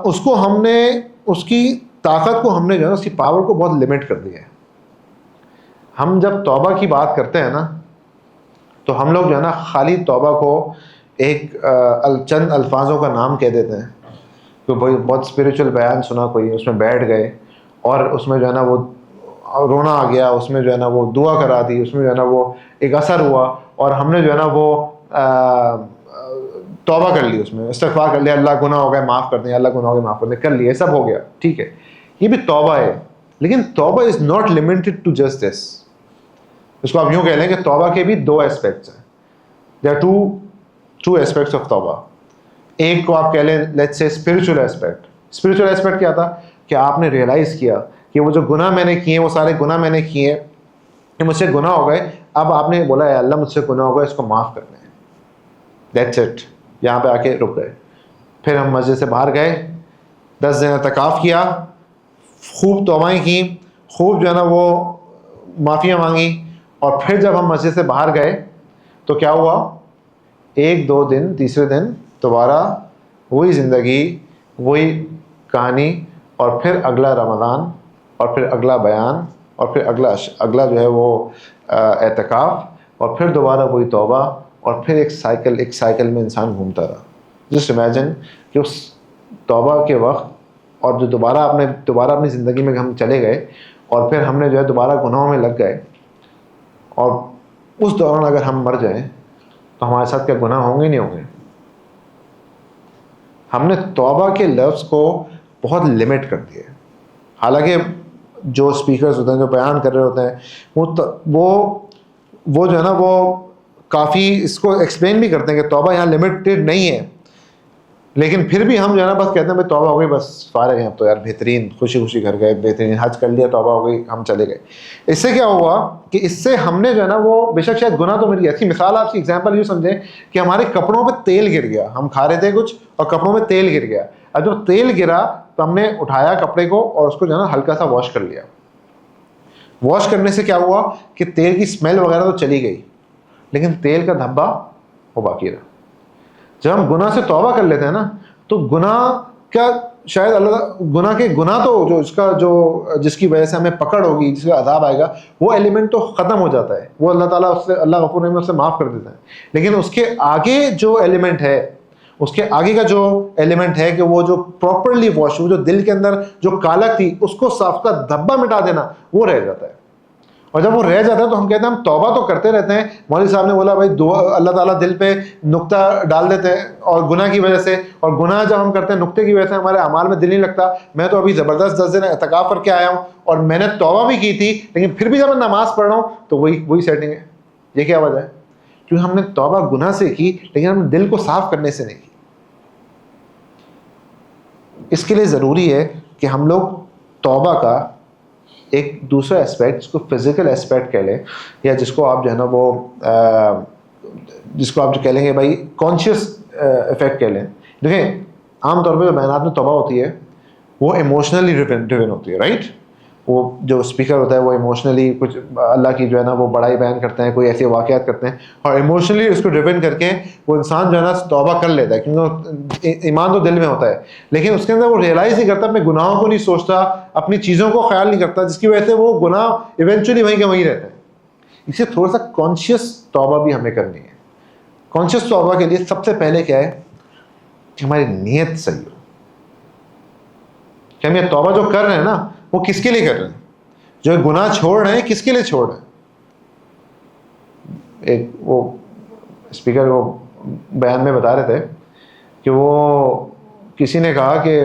اس کو ہم نے, اس کی طاقت کو ہم نے جو ہے نا, اس کی پاور کو بہت لمٹ کر دیا ہے. ہم جب توبہ کی بات کرتے ہیں نا تو ہم لوگ جو ہے نا خالی توبہ کو ایک چند الفاظوں کا نام کہہ دیتے ہیں. کوئی بہت اسپریچول بیان سنا کوئی, اس میں بیٹھ گئے اور اس میں جو ہے نا وہ رونا آ گیا, اس میں جو ہے نا وہ دعا کرا دی, اس میں جو ہے نا وہ ایک اثر ہوا, اور ہم نے جو ہے نا وہ توبہ کر لی, اس میں استغفار کر لیا, اللہ گناہ ہو گئے معاف کر دیں, اللہ گناہ ہو گئے معاف کر دیں, کر لیے, سب ہو گیا, ٹھیک ہے, یہ بھی توبہ ہے. لیکن توبہ is not limited to just this. اس کو آپ یوں کہہ لیں کہ توبہ کے بھی 2 اسپیکٹس ہیں. There are two aspects of توبہ. ایک کو آپ کہہ لیں let's say spiritual aspect. Spiritual aspect کیا تھا کہ آپ نے ریئلائز کیا کہ وہ جو گناہ میں نے کیے, وہ سارے گناہ میں نے کیے, کہ مجھ سے گناہ ہو گئے. اب آپ نے بولا اے اللہ مجھ سے گناہ ہو گئے, اس کو معاف کرنا ہے. دیٹس اٹ, یہاں پہ آ کے رک گئے. پھر ہم مسجد سے باہر گئے, 10 دن اعتکاف کیا, خوب توبائیں کی, خوب جو ہے نا وہ معافیاں مانگی, اور پھر جب ہم مسجد سے باہر گئے تو کیا ہوا, 1-2 دن, تیسرے دن دوبارہ وہی زندگی, وہی کہانی, اور پھر اگلا رمضان, اور پھر اگلا بیان, اور پھر اگلا جو ہے وہ اعتکاف, اور پھر دوبارہ وہی توبہ, اور پھر ایک سائیکل میں انسان گھومتا رہا. جسٹ امیجن کہ اس توبہ کے وقت اور جو دوبارہ اپنی زندگی میں ہم چلے گئے, اور پھر ہم نے جو ہے دوبارہ گناہوں میں لگ گئے, اور اس دوران اگر ہم مر جائیں تو ہمارے ساتھ کیا گناہ ہوں گے نہیں ہوں گے؟ ہم نے توبہ کے لفظ کو بہت لمٹ کر دیا. حالانکہ جو اسپیکرز ہوتے ہیں, جو بیان کر رہے ہوتے ہیں, وہ جو ہے نا وہ کافی اس کو ایکسپلین بھی کرتے ہیں کہ توبہ یہاں لمیٹڈ نہیں ہے. لیکن پھر بھی ہم جو ہے نا بس کہتے ہیں بھائی توبہ ہو گئی، بس فارغ ہیں اب تو یار، بہترین، خوشی خوشی گھر گئے، بہترین حج کر لیا، توبہ ہو گئی، ہم چلے گئے. اس سے کیا ہوا کہ اس سے ہم نے جو ہے نا وہ بے شک شاید گناہ تو میری ایسی مثال، آپ کی ایگزامپل یوں سمجھیں کہ ہمارے کپڑوں پہ تیل گر گیا، ہم کھا رہے تھے کچھ اور کپڑوں میں تیل گر گیا. اب جب تیل گرا تو ہم نے اٹھایا کپڑے کو اور اس کو جو ہے نا ہلکا سا واش کر لیا. واش کرنے سے کیا ہوا کہ تیل کی اسمیل وغیرہ تو چلی گئی، لیکن تیل کا دھبا وہ باقی رہا. جب ہم گناہ سے توبہ کر لیتے ہیں نا تو گناہ کا شاید گناہ تو جو اس کا جو جس کی وجہ سے ہمیں پکڑ ہوگی، جس کا عذاب آئے گا، وہ ایلیمنٹ تو ختم ہو جاتا ہے، وہ اللہ تعالیٰ اس سے، اللہ غفور رحیم اس سے معاف کر دیتا ہے. لیکن اس کے آگے جو ایلیمنٹ ہے، اس کے آگے کا جو ایلیمنٹ ہے کہ وہ جو پراپرلی واش، وہ جو دل کے اندر جو کالک تھی اس کو صاف کا دھبا مٹا دینا، وہ رہ جاتا ہے. اور جب وہ رہ جاتا ہے تو ہم کہتے ہیں ہم توبہ تو کرتے رہتے ہیں. مولوی صاحب نے بولا بھائی اللہ تعالیٰ دل پہ نقطہ ڈال دیتے ہیں اور گناہ کی وجہ سے، اور گناہ جب ہم کرتے ہیں نقطے کی وجہ سے ہمارے اعمال میں دل نہیں لگتا. میں تو ابھی زبردست 10 دن اعتکاف کر کے آیا ہوں اور میں نے توبہ بھی کی تھی، لیکن پھر بھی جب میں نماز پڑھ رہا ہوں تو وہی سیٹنگ ہے. یہ کیا وجہ ہے؟ کیونکہ ہم نے توبہ گناہ سے کی لیکن ہم نے دل کو صاف کرنے سے نہیں کی. اس کے لیے ضروری ہے کہ ہم لوگ توبہ کا ایک دوسرا اسپیکٹ، جس کو فزیکل اسپیکٹ کہہ لیں، یا جس کو آپ جو ہے نا وہ جس کو آپ جو کہہ لیں گے بھائی کانشیس افیکٹ کہہ لیں. دیکھیں عام طور پہ جو بیانات میں توبہ ہوتی ہے وہ ایموشنلی ڈریون ہوتی ہے، رائٹ. وہ جو اسپیکر ہوتا ہے وہ ایموشنلی کچھ اللہ کی جو ہے نا وہ بڑائی بیان کرتے ہیں، کوئی ایسے واقعات کرتے ہیں اور ایموشنلی اس کو ڈریون کر کے وہ انسان جو ہے نا توبہ کر لیتا ہے، کیونکہ ایمان تو دل میں ہوتا ہے لیکن اس کے اندر وہ ریئلائز نہیں کرتا، اپنے گناہوں کو نہیں سوچتا، اپنی چیزوں کو خیال نہیں کرتا، جس کی وجہ سے وہ گناہ ایونچولی وہیں کے وہیں رہتے ہیں. اسے تھوڑا سا کانشیس توبہ بھی ہمیں کرنی ہے. کانشیس توبہ کے لیے سب سے پہلے کیا ہے کہ ہماری نیت صحیح ہو کہ ہم یہ توبہ جو کر رہے ہیں نا وہ کس کے لیے کر رہے ہیں، جو گناہ چھوڑ رہے ہیں کس کے لیے چھوڑ رہے ہیں. ایک وہ اسپیکر وہ بیان میں بتا رہے تھے کہ وہ کسی نے کہا کہ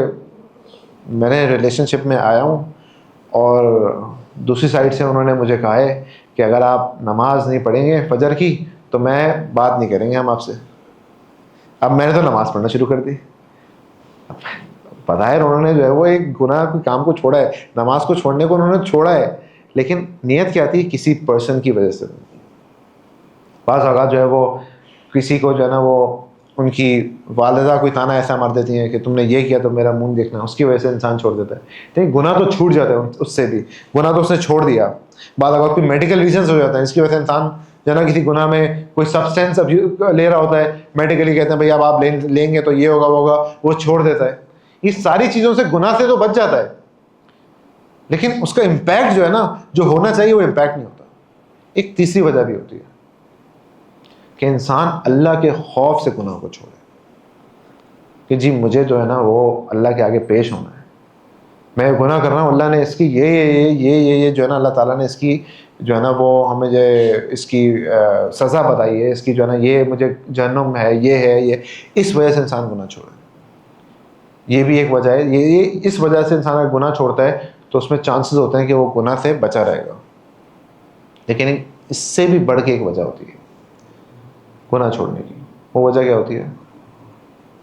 میں نے ریلیشن شپ میں آیا ہوں اور دوسری سائڈ سے انہوں نے مجھے کہا ہے کہ اگر آپ نماز نہیں پڑھیں گے فجر کی تو میں بات نہیں کریں گے ہم آپ سے. اب میں نے تو نماز پڑھنا شروع کر دی. بظاہر انہوں نے جو ہے وہ ایک گناہ کے کام کو چھوڑا ہے، نماز کو چھوڑنے کو انہوں نے چھوڑا ہے، لیکن نیت کیا تھی؟ کسی پرسن کی وجہ سے. بعض اوقات جو ہے وہ کسی کو جو ہے نا وہ ان کی والدہ کوئی تانا ایسا مار دیتی ہیں کہ تم نے یہ کیا تو میرا منہ دیکھنا، اس کی وجہ سے انسان چھوڑ دیتا ہے. لیکن گناہ تو چھوٹ جاتا ہے اس سے بھی، گناہ تو اس نے چھوڑ دیا. بعض اوقات کوئی میڈیکل ریزنس ہو جاتا ہے، اس کی وجہ سے انسان جو ہے نا کسی گناہ میں کوئی سبسٹینس لے رہا ہوتا ہے، میڈیکلی کہتے ہیں بھائی اب آپ لیں گے تو یہ ہوگا وہ ہوگا، وہ چھوڑ دیتا ہے. یہ ساری چیزوں سے گناہ سے تو بچ جاتا ہے لیکن اس کا امپیکٹ جو ہے نا جو ہونا چاہیے وہ امپیکٹ نہیں ہوتا. ایک تیسری وجہ بھی ہوتی ہے کہ انسان اللہ کے خوف سے گناہ کو چھوڑے کہ جی مجھے جو ہے نا وہ اللہ کے آگے پیش ہونا ہے، میں گناہ کر رہا ہوں، اللہ نے اس کی یہ جو ہے نا اللہ تعالیٰ نے اس کی جو ہے نا وہ ہمیں جو اس کی سزا بتائی ہے، اس کی جو ہے نا یہ مجھے جہنم ہے، یہ اس وجہ سے انسان گناہ چھوڑے. یہ بھی ایک وجہ ہے. یہ اس وجہ سے انسان اگر گناہ چھوڑتا ہے تو اس میں چانسز ہوتے ہیں کہ وہ گناہ سے بچا رہے گا. لیکن اس سے بھی بڑھ کے ایک وجہ ہوتی ہے گناہ چھوڑنے کی. وہ وجہ کیا ہوتی ہے؟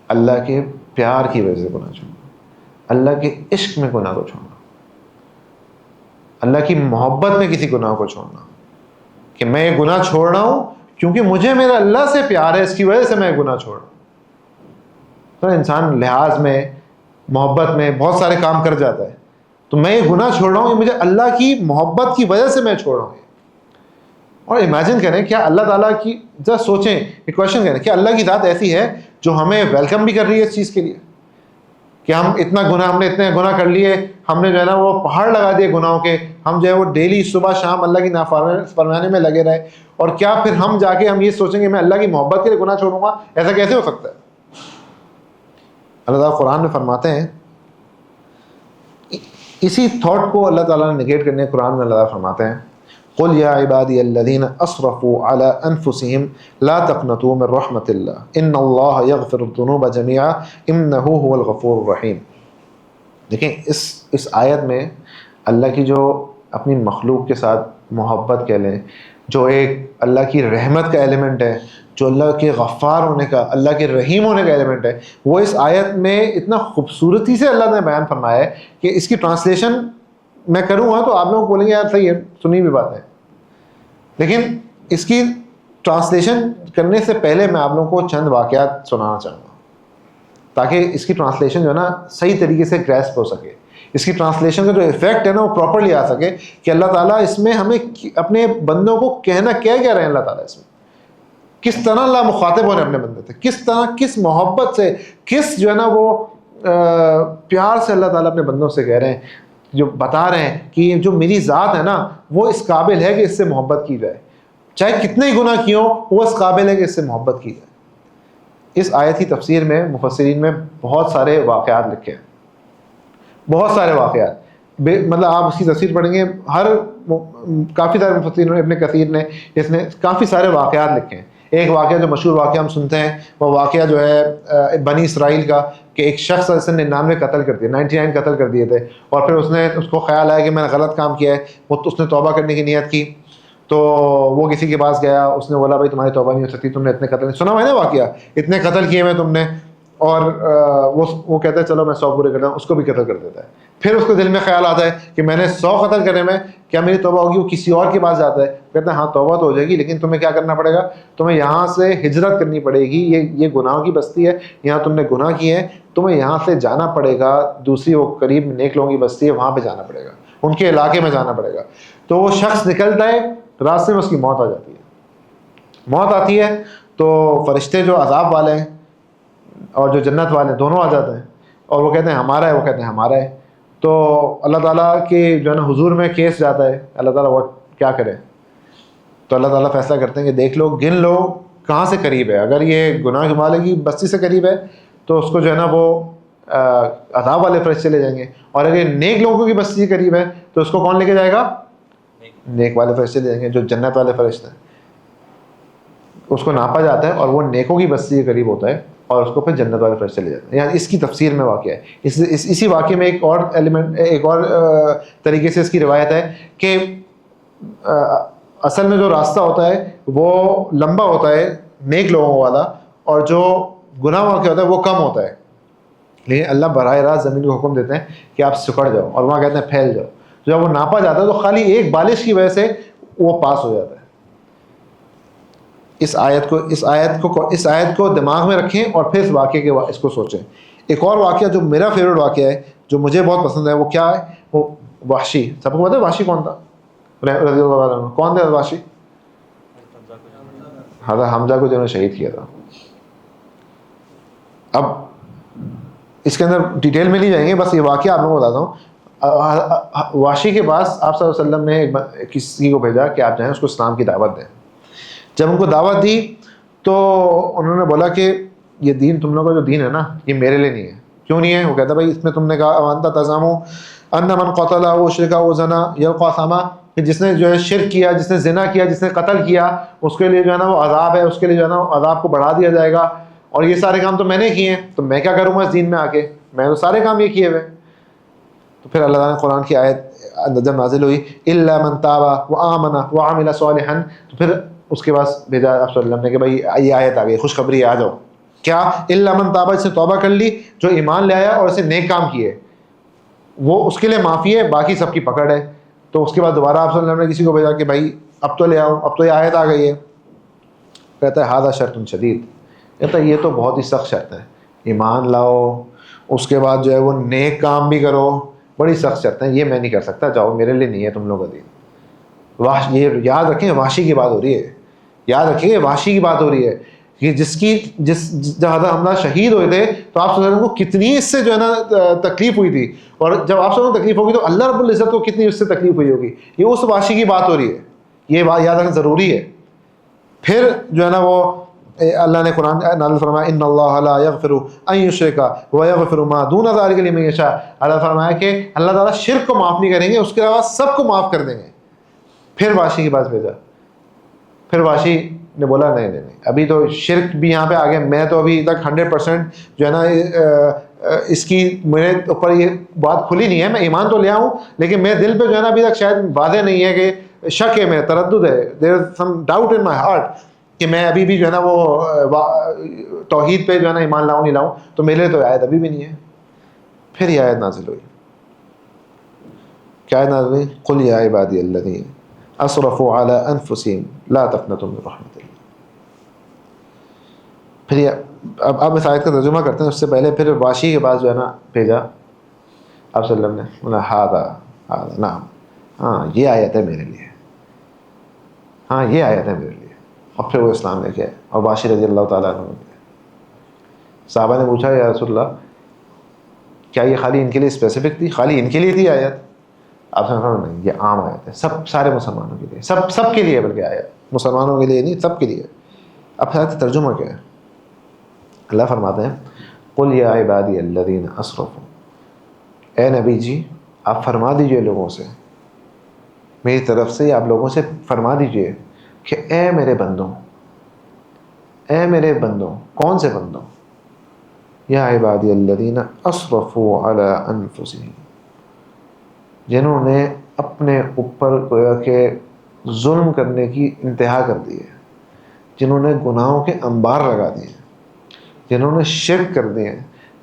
اللہ کے پیار کی وجہ سے گناہ چھوڑنا، اللہ کے عشق میں گناہ کو چھوڑنا، اللہ کی محبت میں کسی گناہ کو چھوڑنا کہ میں یہ گناہ چھوڑ رہا ہوں کیونکہ مجھے میرا اللہ سے پیار ہے، اس کی وجہ سے میں گناہ چھوڑ رہا ہوں. تو انسان لحاظ میں محبت میں بہت سارے کام کر جاتا ہے، تو میں یہ گناہ چھوڑ رہا ہوں یہ مجھے اللہ کی محبت کی وجہ سے میں چھوڑ رہا ہوں. اور امیجن کریں کیا اللہ تعالیٰ کی، ذرا سوچیں ایک کویشچن کریں، کیا اللہ کی ذات ایسی ہے جو ہمیں ویلکم بھی کر رہی ہے اس چیز کے لیے کہ ہم ہم نے اتنے گناہ کر لیے، ہم نے جو ہے نا وہ پہاڑ لگا دیے گناہوں کے، ہم جو ہے وہ ڈیلی صبح شام اللہ کی نافرمانی میں لگے رہے، اور کیا پھر ہم جا کے ہم یہ سوچیں گے میں اللہ کی محبت کے لیے گناہ چھوڑوں گا؟ ایسا کیسے ہو سکتا ہے؟ اللہ تعالیٰ قرآن میں فرماتے ہیں، اسی تھاٹ کو اللہ تعالیٰ نے نگیٹ کرنے قرآن میں اللہ تعالیٰ فرماتے ہیں قُلْ يَا عِبَادِيَ الَّذِينَ أَسْرَفُوا عَلَىٰ أَنفُسِهِمْ لَا تَقْنَطُوا مِن رَحْمَةِ اللَّهِ إِنَّ اللَّهَ يَغْفِرُ الذُّنُوبَ جَمِيعًا إِنَّهُ هُوَ الْغَفُورُ الرَّحِيمُ. دیکھیں اس آیت میں اللہ کی جو اپنی مخلوق کے ساتھ محبت کہہ لیں، جو ایک اللہ کی رحمت کا ایلیمنٹ ہے، جو اللہ کے غفار ہونے کا، اللہ کے رحیم ہونے کا ایلیمنٹ ہے، وہ اس آیت میں اتنا خوبصورتی سے اللہ نے بیان فرمایا ہے کہ اس کی ٹرانسلیشن میں کروں گا تو آپ لوگ بولیں گے یار صحیح ہے، سنی بھی بات ہے، لیکن اس کی ٹرانسلیشن کرنے سے پہلے میں آپ لوگوں کو چند واقعات سنانا چاہوں گا تاکہ اس کی ٹرانسلیشن جو ہے نا صحیح طریقے سے گریسپ ہو سکے، اس کی ٹرانسلیشن کا جو ایفیکٹ ہے نا وہ پراپرلی آ سکے کہ اللہ تعالیٰ اس میں ہمیں اپنے بندوں کو کہنا کیا رہے ہیں، اللہ تعالیٰ اس میں کس طرح اللہ مخاطب ہو رہے ہیں اپنے بندے سے، کس طرح، کس محبت سے، کس جو ہے نا وہ پیار سے اللہ تعالیٰ اپنے بندوں سے کہہ رہے ہیں، جو بتا رہے ہیں کہ جو میری ذات ہے نا وہ اس قابل ہے کہ اس سے محبت کی جائے، چاہے کتنے ہی گناہ کیوں وہ اس قابل ہے کہ اس سے محبت کی جائے۔ اس آیت کی تفسیر میں مفسرین میں بہت سارے واقعات لکھے ہیں، بہت سارے واقعات، مطلب آپ اس کی تفسیر پڑھیں گے، کافی سارے مفسرین نے، ابن کثیر نے، اس نے کافی سارے واقعات لکھے ہیں۔ ایک واقعہ جو مشہور واقعہ ہم سنتے ہیں وہ واقعہ جو ہے بنی اسرائیل کا، کہ ایک شخص اس نے 99 قتل کر دیے، 99 قتل کر دیے تھے، اور پھر اس کو خیال آیا کہ میں نے غلط کام کیا ہے، اس نے توبہ کرنے کی نیت کی، تو وہ کسی کے پاس گیا، اس نے بولا بھائی تمہاری توبہ نہیں ہو سکتی، تم نے اتنے قتل، سنا ہوا ہے نا واقعہ، اتنے قتل کیے میں تم نے، اور وہ کہتا ہے چلو میں 100 پورے کرتا ہوں، اس کو بھی قتل کر دیتا ہے۔ پھر اس کو دل میں خیال آتا ہے کہ میں نے 100 قتل کرنے میں کیا میری توبہ ہوگی، وہ کسی اور کے پاس جاتا ہے، کہتا ہے ہاں توبہ تو ہو جائے گی، لیکن تمہیں کیا کرنا پڑے گا، تمہیں یہاں سے ہجرت کرنی پڑے گی، یہ گناہوں کی بستی ہے، یہاں تم نے گناہ کیے ہیں، تمہیں یہاں سے جانا پڑے گا، دوسری وہ قریب نیک لوگوں کی بستی ہے وہاں پہ جانا پڑے گا، ان کے علاقے میں جانا پڑے گا۔ تو وہ شخص نکلتا ہے، راستے میں اس کی موت آ جاتی ہے، موت آتی ہے تو فرشتے جو عذاب والے ہیں اور جو جنت والے ہیں دونوں آ جاتے ہیں، اور وہ کہتے ہیں ہمارا ہے، وہ کہتے ہیں ہمارا ہے، تو اللہ تعالیٰ کے جو ہے نا حضور میں کیس جاتا ہے، اللہ تعالیٰ وہ کیا کرے، تو اللہ تعالیٰ فیصلہ کرتے ہیں کہ دیکھ لو، گن لو کہاں سے قریب ہے، اگر یہ گناہ والے کی بستی سے قریب ہے تو اس کو جو ہے نا وہ عذاب والے فرشتے لے جائیں گے، اور اگر نیک لوگوں کی بستی سے قریب ہے تو اس کو کون لے کے جائے گا، نیک والے فرشتے لے جائیں گے، جو جنت والے فرشتے ہیں۔ اس کو ناپا جاتا ہے اور وہ نیکوں کی بستی کے قریب ہوتا ہے، اور اس کو پھر جنت والے فرشتے لے جاتے ہیں۔ یعنی اس کی تفسیر میں واقعہ ہے، اسی واقعے میں ایک اور ایلیمنٹ، ایک اور طریقے سے اس کی روایت ہے کہ اصل میں جو راستہ ہوتا ہے وہ لمبا ہوتا ہے نیک لوگوں والا، اور جو گناہ واقع ہوتا ہے وہ کم ہوتا ہے، لیکن اللہ براہ راست زمین کو حکم دیتے ہیں کہ آپ سکڑ جاؤ، اور وہاں کہتے ہیں پھیل جاؤ۔ جب وہ ناپا جاتا ہے تو خالی ایک بالش کی وجہ سے وہ پاس ہو جاتا ہے۔ اس آیت کو دماغ میں رکھیں اور پھر اس واقعے کے اس کو سوچیں۔ ایک اور واقعہ جو میرا فیوریٹ واقعہ ہے، جو مجھے بہت پسند ہے، وہ کیا ہے، وہ وحشی۔ سب کو پتہ ہے وحشی کون تھا، رضی اللہ عنہ؟ کون تھا وحشی؟ حضرت حمزہ کو جنہوں نے شہید کیا تھا۔ اب اس کے اندر ڈیٹیل میں نہیں جائیں گے، بس یہ واقعہ آپ لوگوں کو بتاتا ہوں۔ وحشی کے پاس آپ صلی اللہ علیہ وسلم نے کسی کو بھیجا کہ آپ جائیں اس کو اسلام کی دعوت دیں۔ جب ان کو دعوت دی تو انہوں نے بولا کہ یہ دین، تم لوگوں کا جو دین ہے نا، یہ میرے لیے نہیں ہے۔ کیوں نہیں ہے؟ وہ کہتا بھائی اس میں تم نے کہا وانتا تزامو ان من قتل او شرک او زنا یلقى ثما، کہ جس نے جو ہے شرک کیا، جس نے زنا کیا، جس نے قتل کیا، اس کے لیے جو ہے نا وہ عذاب ہے، اس کے لیے جو ہے نا عذاب کو بڑھا دیا جائے گا، اور یہ سارے کام تو میں نے کیے ہیں، تو میں کیا کروں گا اس دین میں آ کے، میں تو سارے کام یہ کیے ہوئے۔ تو پھر اللہ تعالیٰ نے قرآن کی آیت جب نازل ہوئی الا من تاب وآمن وعمل صالحا، تو پھر اس کے بعد بھیجا آپ صلی اللہ علیہ وسلم نے کہ بھائی یہ آیت آ گئی، خوشخبری آ جاؤ، کیا الا من تاب، اس نے توبہ کر لی، جو ایمان لے آیا اور اسے نیک کام کیے، وہ اس کے لیے معافی ہے، باقی سب کی پکڑ ہے۔ تو اس کے بعد دوبارہ آپ صلی اللہ علیہ وسلم نے کسی کو بھیجا کہ بھائی اب تو لے آؤ، اب تو یہ آیت آ گئی ہے۔ کہتا ہے ھذا شرط شدید، کہتا ہے یہ تو بہت ہی سخت شرط ہے، ایمان لاؤ، اس کے بعد جو ہے وہ نیک کام بھی کرو، بڑی سخت شرط ہے، یہ میں نہیں کر سکتا، جاؤ میرے لیے نہیں ہے تم لوگوں کا دین۔ یہ یاد رکھیں وحشی کی بات ہو رہی ہے، یاد رکھیے وحشی کی بات ہو رہی ہے کہ جب حضرت حمزہ شہید ہوئے تھے تو آپ صلی اللہ علیہ وسلم کو کتنی اس سے جو ہے نا تکلیف ہوئی تھی، اور جب آپ صلی اللہ علیہ وسلم کو تکلیف ہوگی تو اللہ رب العزت کو کتنی اس سے تکلیف ہوئی ہوگی، یہ اس وحشی کی بات ہو رہی ہے، یہ بات یاد رکھنا ضروری ہے۔ پھر جو ہے نا وہ اللہ نے قرآن نازل فرمایا ان اللہ لا یغفر ان یشرک ویغفر ما دون ذلک لمن یشاء، اللہ فرمایا کہ اللہ تعالیٰ شرک کو معاف نہیں کریں گے، اس کے علاوہ سب کو معاف کر دیں گے۔ پھر وحشی کے پاس بھیجا، پھر وحشی نے بولا نہیں ابھی تو شرک بھی یہاں پہ آ گیا، میں تو ابھی تک 100% جو ہے نا اس کی میرے اوپر یہ بات کھلی نہیں ہے، میں ایمان تو لیا ہوں لیکن میرے دل پہ جو ہے نا ابھی تک شاید واضح نہیں ہے، کہ شک ہے، میرا تردد ہے، دیر از some doubt in my heart کہ میں ابھی بھی جو ہے نا وہ توحید پہ جو ہے نا ایمان لاؤں نہیں لاؤں. تو میرے لیے تو آیت ابھی بھی نہیں ہے. پھر یہ آیت نازل ہوئی. کیا آیت نازل ہوئی؟ قل یا عبادی الذین اسرفوا علی انفسہم لا تقنطوا من رحمۃ اللہ. پھر یہ اب اس آیت کا ترجمہ کرتے ہیں. اس سے پہلے پھر واشی کے پاس جو ہے نا بھیجا آپ صلی اللہ علیہ وسلم نے، بولا ہاذا نعم، ہاں یہ آیت ہے میرے لیے، ہاں یہ آیت ہے میرے لیے. اور پھر وہ اسلام لے کے آئے. اور واشی رضی اللہ تعالیٰ عنہ، صحابہ نے پوچھا یا رسول اللہ کیا یہ خالی ان کے لیے اسپیسیفک تھی، خالی ان کے لیے تھی آیت؟ آپ نے کہا نہیں، یہ عام آیت ہے، سارے مسلمانوں کے لیے، سب کے لیے، بلکہ آیت مسلمانوں کے لیے نہیں، سب کے لیے. اب آیت ترجمہ کیا ہے؟ اللہ فرماتے ہیں قل یا عبادی الذین اسرفوا، اے نبی جی آپ فرما دیجئے لوگوں سے، میری طرف سے آپ لوگوں سے فرما دیجئے کہ اے میرے بندوں، اے میرے بندوں. کون سے بندوں؟ یا عبادی الذین اسرفوا علی انفسہم، جنہوں نے اپنے اوپر گویا کہ ظلم کرنے کی انتہا کر دی ہے، جنہوں نے گناہوں کے انبار لگا دیے، جنہوں نے شرک کر دیے،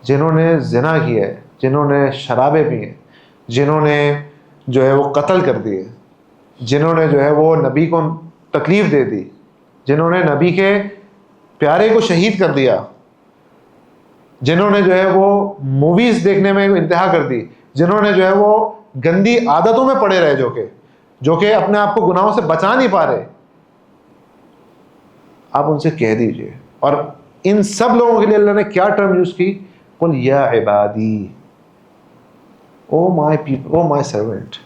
جنہوں نے زنا کیا ہے، جنہوں نے شرابیں پی ہیں، جنہوں نے جو ہے وہ قتل کر دیے، جنہوں نے جو ہے وہ نبی کو تکلیف دے دی، جنہوں نے نبی کے پیارے کو شہید کر دیا، جنہوں نے جو ہے وہ موویز دیکھنے میں انتہا کر دی، جنہوں نے جو ہے وہ گندی عادتوں میں پڑے رہے، جو کہ اپنے آپ کو گناہوں سے بچا نہیں پا رہے، آپ ان سے کہہ دیجئے. اور ان سب لوگوں کے لیے اللہ نے کیا ٹرم یوز کی؟ قل یا عبادی، او my people, O my servant,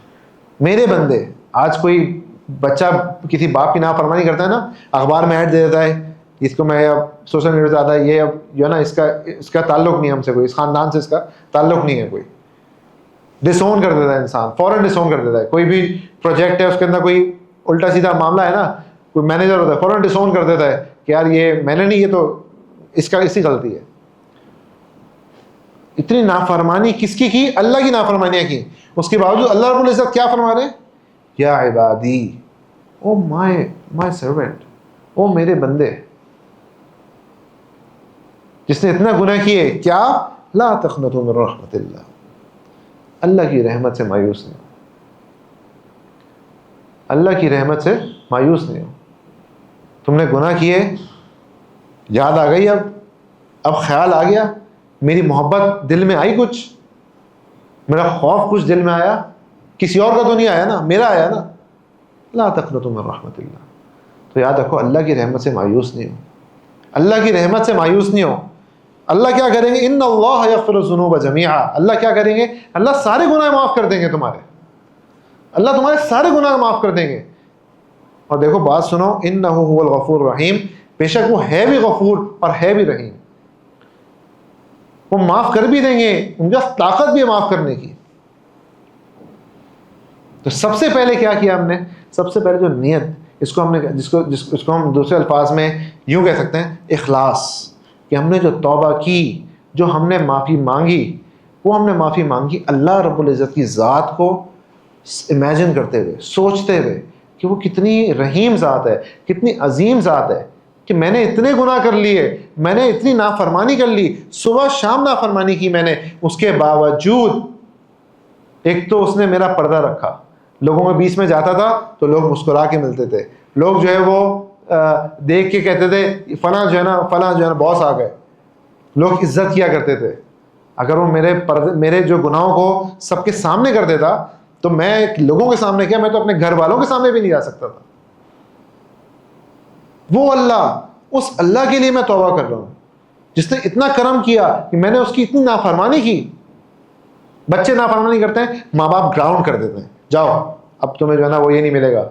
میرے بندے. آج کوئی بچہ کسی باپ کی نافرمانی کرتا ہے نا، اخبار میں ایڈ دے دیتا ہے، اس کو میں اب سوشل میڈیا پہ آتا ہے، یہ اب جو ہے نا اس کا تعلق نہیں ہے ہم سے، کوئی اس خاندان سے اس کا تعلق نہیں ہے، کوئی ڈس اون کر دیتا ہے انسان، فوراً ڈس اون کر دیتا ہے. کوئی بھی پروجیکٹ ہے اس کے اندر کوئی الٹا سیدھا معاملہ ہے نا، کوئی مینیجر ہوتا ہے فوراً ڈس اون کر دیتا ہے کہ یار یہ میں نے نہیں، یہ تو اسی غلطی ہے. اتنی نافرمانی کس کی اللہ کی نافرمانیاں کی. اس کے باوجود اللہ رب العزت کیا فرما رہے ہیں؟ یا عبادی، او مائی سرونٹ، او میرے بندے. جس نے اتنا گناہ کیے، کیا؟ لا تقنطوا من رحمت اللہ، اللہ کی رحمت سے مایوس نہیں ہو، اللہ کی رحمت سے مایوس نہیں ہو. تم نے گناہ کیے، یاد آ گئی، اب خیال آ گیا، میری محبت دل میں آئی، کچھ میرا خوف کچھ دل میں آیا، کسی اور کا تو نہیں آیا نا، میرا آیا نا. لا تقنطوا من رحمت اللہ. تو یاد رکھو اللہ کی رحمت سے مایوس نہیں ہو، اللہ کی رحمت سے مایوس نہیں ہو. اللہ کیا کریں گے؟ ان اللہ یغفر الذنوب جميعا. اللہ کیا کریں گے؟ اللہ سارے گناہ معاف کر دیں گے تمہارے، اللہ تمہارے سارے گناہ معاف کر دیں گے. اور دیکھو بات سنو، انہ هو الغفور الرحیم، بے شک وہ ہے بھی غفور اور ہے بھی رحیم. وہ معاف کر بھی دیں گے، ان کا طاقت بھی ہے معاف کرنے کی. تو سب سے پہلے کیا کیا ہم نے؟ سب سے پہلے جو نیت، اس کو ہم نے جس کو ہم دوسرے الفاظ میں یوں کہہ سکتے ہیں اخلاص، کہ ہم نے جو توبہ کی، جو ہم نے معافی مانگی، وہ ہم نے معافی مانگی اللہ رب العزت کی ذات کو امیجن کرتے ہوئے، سوچتے ہوئے کہ وہ کتنی رحیم ذات ہے، کتنی عظیم ذات ہے، کہ میں نے اتنے گناہ کر لیے، میں نے اتنی نافرمانی کر لی، صبح شام نافرمانی کی میں نے، اس کے باوجود ایک تو اس نے میرا پردہ رکھا. لوگوں کے بیچ میں جاتا تھا تو لوگ مسکرا کے ملتے تھے، لوگ جو ہے وہ دیکھ کے کہتے تھے فلاں جو ہے نا باس آ گئے، لوگ عزت کیا کرتے تھے. اگر وہ میرے جو گناہوں کو سب کے سامنے کر دیتا تو میں لوگوں کے سامنے کیا، میں تو اپنے گھر والوں کے سامنے بھی نہیں جا سکتا تھا. وہ اللہ، اس اللہ کے لیے میں توبہ کر رہا ہوں جس نے اتنا کرم کیا کہ میں نے اس کی اتنی نافرمانی کی. بچے نافرمانی کرتے ہیں، ماں باپ گراؤنڈ کر دیتے ہیں، جاؤ اب تمہیں جو ہے نا وہ یہ نہیں ملے گا.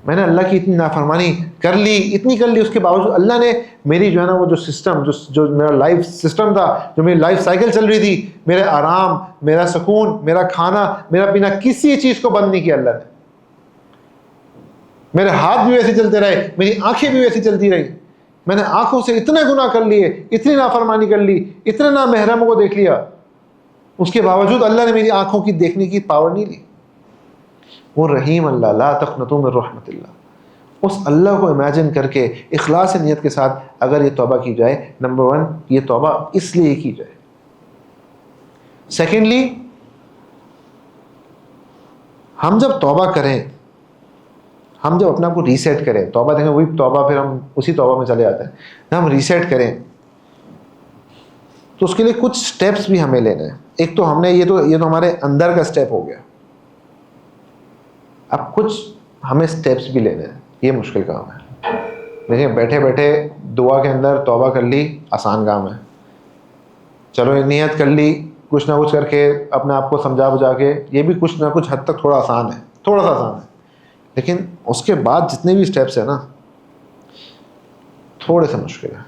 میں نے اللہ کی اتنی نافرمانی کر لی، اتنی کر لی، اس کے باوجود اللہ نے میری جو ہے نا وہ جو سسٹم، جو میرا لائف سسٹم تھا، جو میری لائف سائیکل چل رہی تھی، میرے آرام، میرا سکون، میرا کھانا، میرا پینا، کسی چیز کو بند نہیں کیا اللہ نے. میرے ہاتھ بھی ویسے چلتے رہے، میری آنکھیں بھی ویسی چلتی رہی. میں نے آنکھوں سے اتنے گناہ کر لیے, اتنی نافرمانی کر لی, اتنے نامحرموں کو دیکھ لیا, اس کے باوجود اللہ نے میری آنکھوں کی دیکھنے کی پاور نہیں لی. وہ رحیم اللہ, لا تقنطوا من رحمت اللہ, اس اللہ کو امیجن کر کے اخلاص نیت کے ساتھ اگر یہ توبہ کی جائے, نمبر 1 یہ توبہ اس لیے کی جائے. سیکنڈلی, ہم جب توبہ کریں, ہم جب اپنے آپ کو ریسیٹ کریں, توبہ دیکھیں وہی توبہ, پھر ہم اسی توبہ میں چلے جاتے ہیں. جب ہم ریسیٹ کریں تو اس کے لیے کچھ سٹیپس بھی ہمیں لینے ہیں. ایک تو ہم نے یہ تو ہمارے اندر کا سٹیپ ہو گیا. اب کچھ ہمیں سٹیپس بھی لینے ہیں. یہ مشکل کام ہے. دیکھیں بیٹھے بیٹھے دعا کے اندر توبہ کر لی آسان کام ہے. چلو یہ نیت کر لی, کچھ نہ کچھ کر کے اپنے آپ کو سمجھا بجھا کے, یہ بھی کچھ نہ کچھ حد تک تھوڑا آسان ہے, تھوڑا سا آسان ہے. لیکن اس کے بعد جتنے بھی سٹیپس ہیں نا, تھوڑے سے مشکل ہے,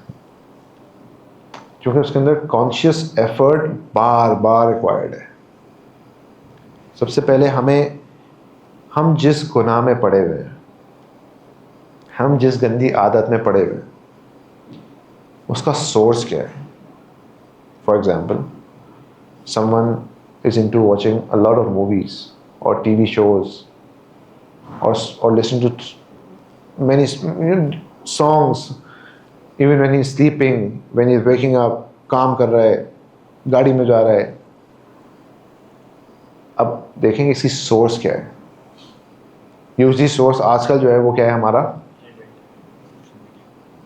کیونکہ اس کے اندر کانشیس ایفرٹ بار بار ریکوائرڈ ہے. سب سے پہلے ہم جس گناہ میں پڑے ہوئے ہیں, ہم جس گندی عادت میں پڑے ہوئے ہیں, اس کا سورس کیا ہے. For example, someone is into watching a lot of movies or TV shows or listening to many songs even when he's sleeping, when he's waking up, کام کر رہا ہے, گاڑی میں جا رہا ہے. اب دیکھیں گے اس کی سورس کیا ہے. یوزلی سورس آج کل جو ہے وہ کیا ہے ہمارا,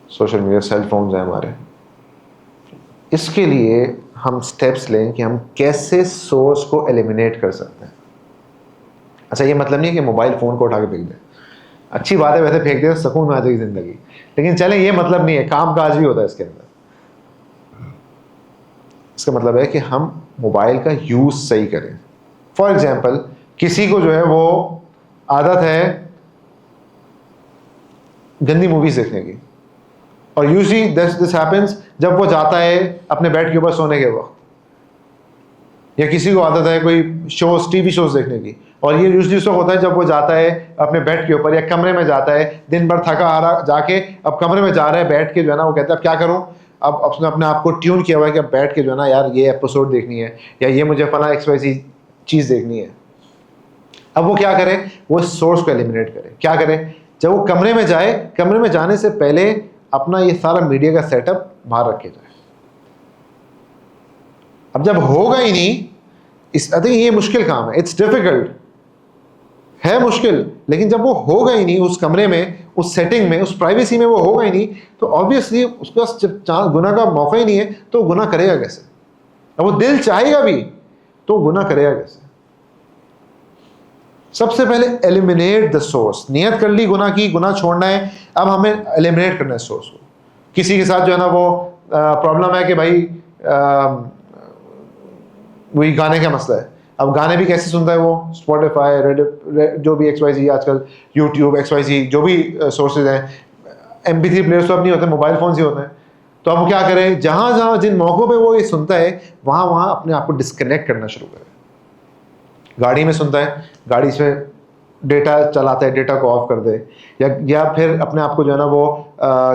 سوشل میڈیا, سیل فونز ہیں ہمارے. اس کے لیے ہم سٹیپس لیں کہ ہم کیسے سورس کو ایلیمینیٹ کر سکتے ہیں. اچھا یہ مطلب نہیں ہے کہ موبائل فون کو اٹھا کے پھینک دیں, اچھی بات ہے ویسے پھینک دیں سکون میں آ جائے گی زندگی, لیکن چلیں یہ مطلب نہیں ہے, کام کاج بھی ہوتا ہے اس کے اندر. اس کا مطلب ہے کہ ہم موبائل کا یوز صحیح کریں. فار ایگزامپل, کسی کو جو ہے وہ عادت ہے گندی موویز دیکھنے کی, اور یوزلی دس ہیپنس جب وہ جاتا ہے اپنے بیڈ کے اوپر سونے کے وقت, یا کسی کو عادت ہے کوئی شوز, ٹی وی شوز دیکھنے کی, اور یہ یوزلی اس وقت ہوتا ہے جب وہ جاتا ہے اپنے بیڈ کے اوپر یا کمرے میں جاتا ہے, دن بھر تھکا آ رہا, جا کے اب کمرے میں جا رہا ہے بیٹھ کے جو ہے نا, وہ کہتا ہے اب کیا کروں. اب اس نے اپنے آپ کو ٹیون کیا ہوا ہے کہ اب بیٹھ کے جو ہے نا یار یہ ایپیسوڈ دیکھنی ہے, یا یہ مجھے فلاں XYZ چیز دیکھنی ہے. اب وہ کیا کرے, وہ سورس کو ایلیمینیٹ کرے. کیا کرے, جب وہ کمرے میں جائے, کمرے میں جانے سے پہلے اپنا یہ سارا میڈیا کا سیٹ اپ باہر رکھے جائے. اب جب ہوگا ہی نہیں, یہ مشکل کام ہے, اٹس ڈیفیکلٹ ہے, مشکل, لیکن جب وہ ہوگا ہی نہیں اس کمرے میں, اس سیٹنگ میں, اس پرائیویسی میں وہ ہوگا ہی نہیں, تو آبویسلی اس کے پاس جب گناہ کا موقع ہی نہیں ہے تو گناہ کرے گا کیسے. اب وہ دل چاہے گا بھی تو گناہ کرے گا کیسے. سب سے پہلے ایلیمینیٹ دا سورس. نیت کر لی گناہ کی, گناہ چھوڑنا ہے, اب ہمیں ایلیمینیٹ کرنا ہے سورس کو. کسی کے ساتھ جو ہے نا وہ پرابلم ہے کہ بھائی وہی گانے کا مسئلہ ہے. اب گانے بھی کیسے سنتا ہے وہ, اسپوٹیفائی, جو بھی XYZ آج کل, یوٹیوب, XYZ جو بھی سورسز ہیں, MP3 پلیئرس تو اب نہیں ہوتے, موبائل فونس ہی ہوتے ہیں. تو اب کیا کریں, جہاں جہاں جن موقعوں پہ وہ یہ سنتا ہے وہاں اپنے آپ کو ڈسکنیکٹ کرنا شروع کرے. گاڑی میں سنتا ہے, گاڑی سے ڈیٹا چلاتا ہے, ڈیٹا کو آف کر دے, یا پھر اپنے آپ کو جو ہے نا وہ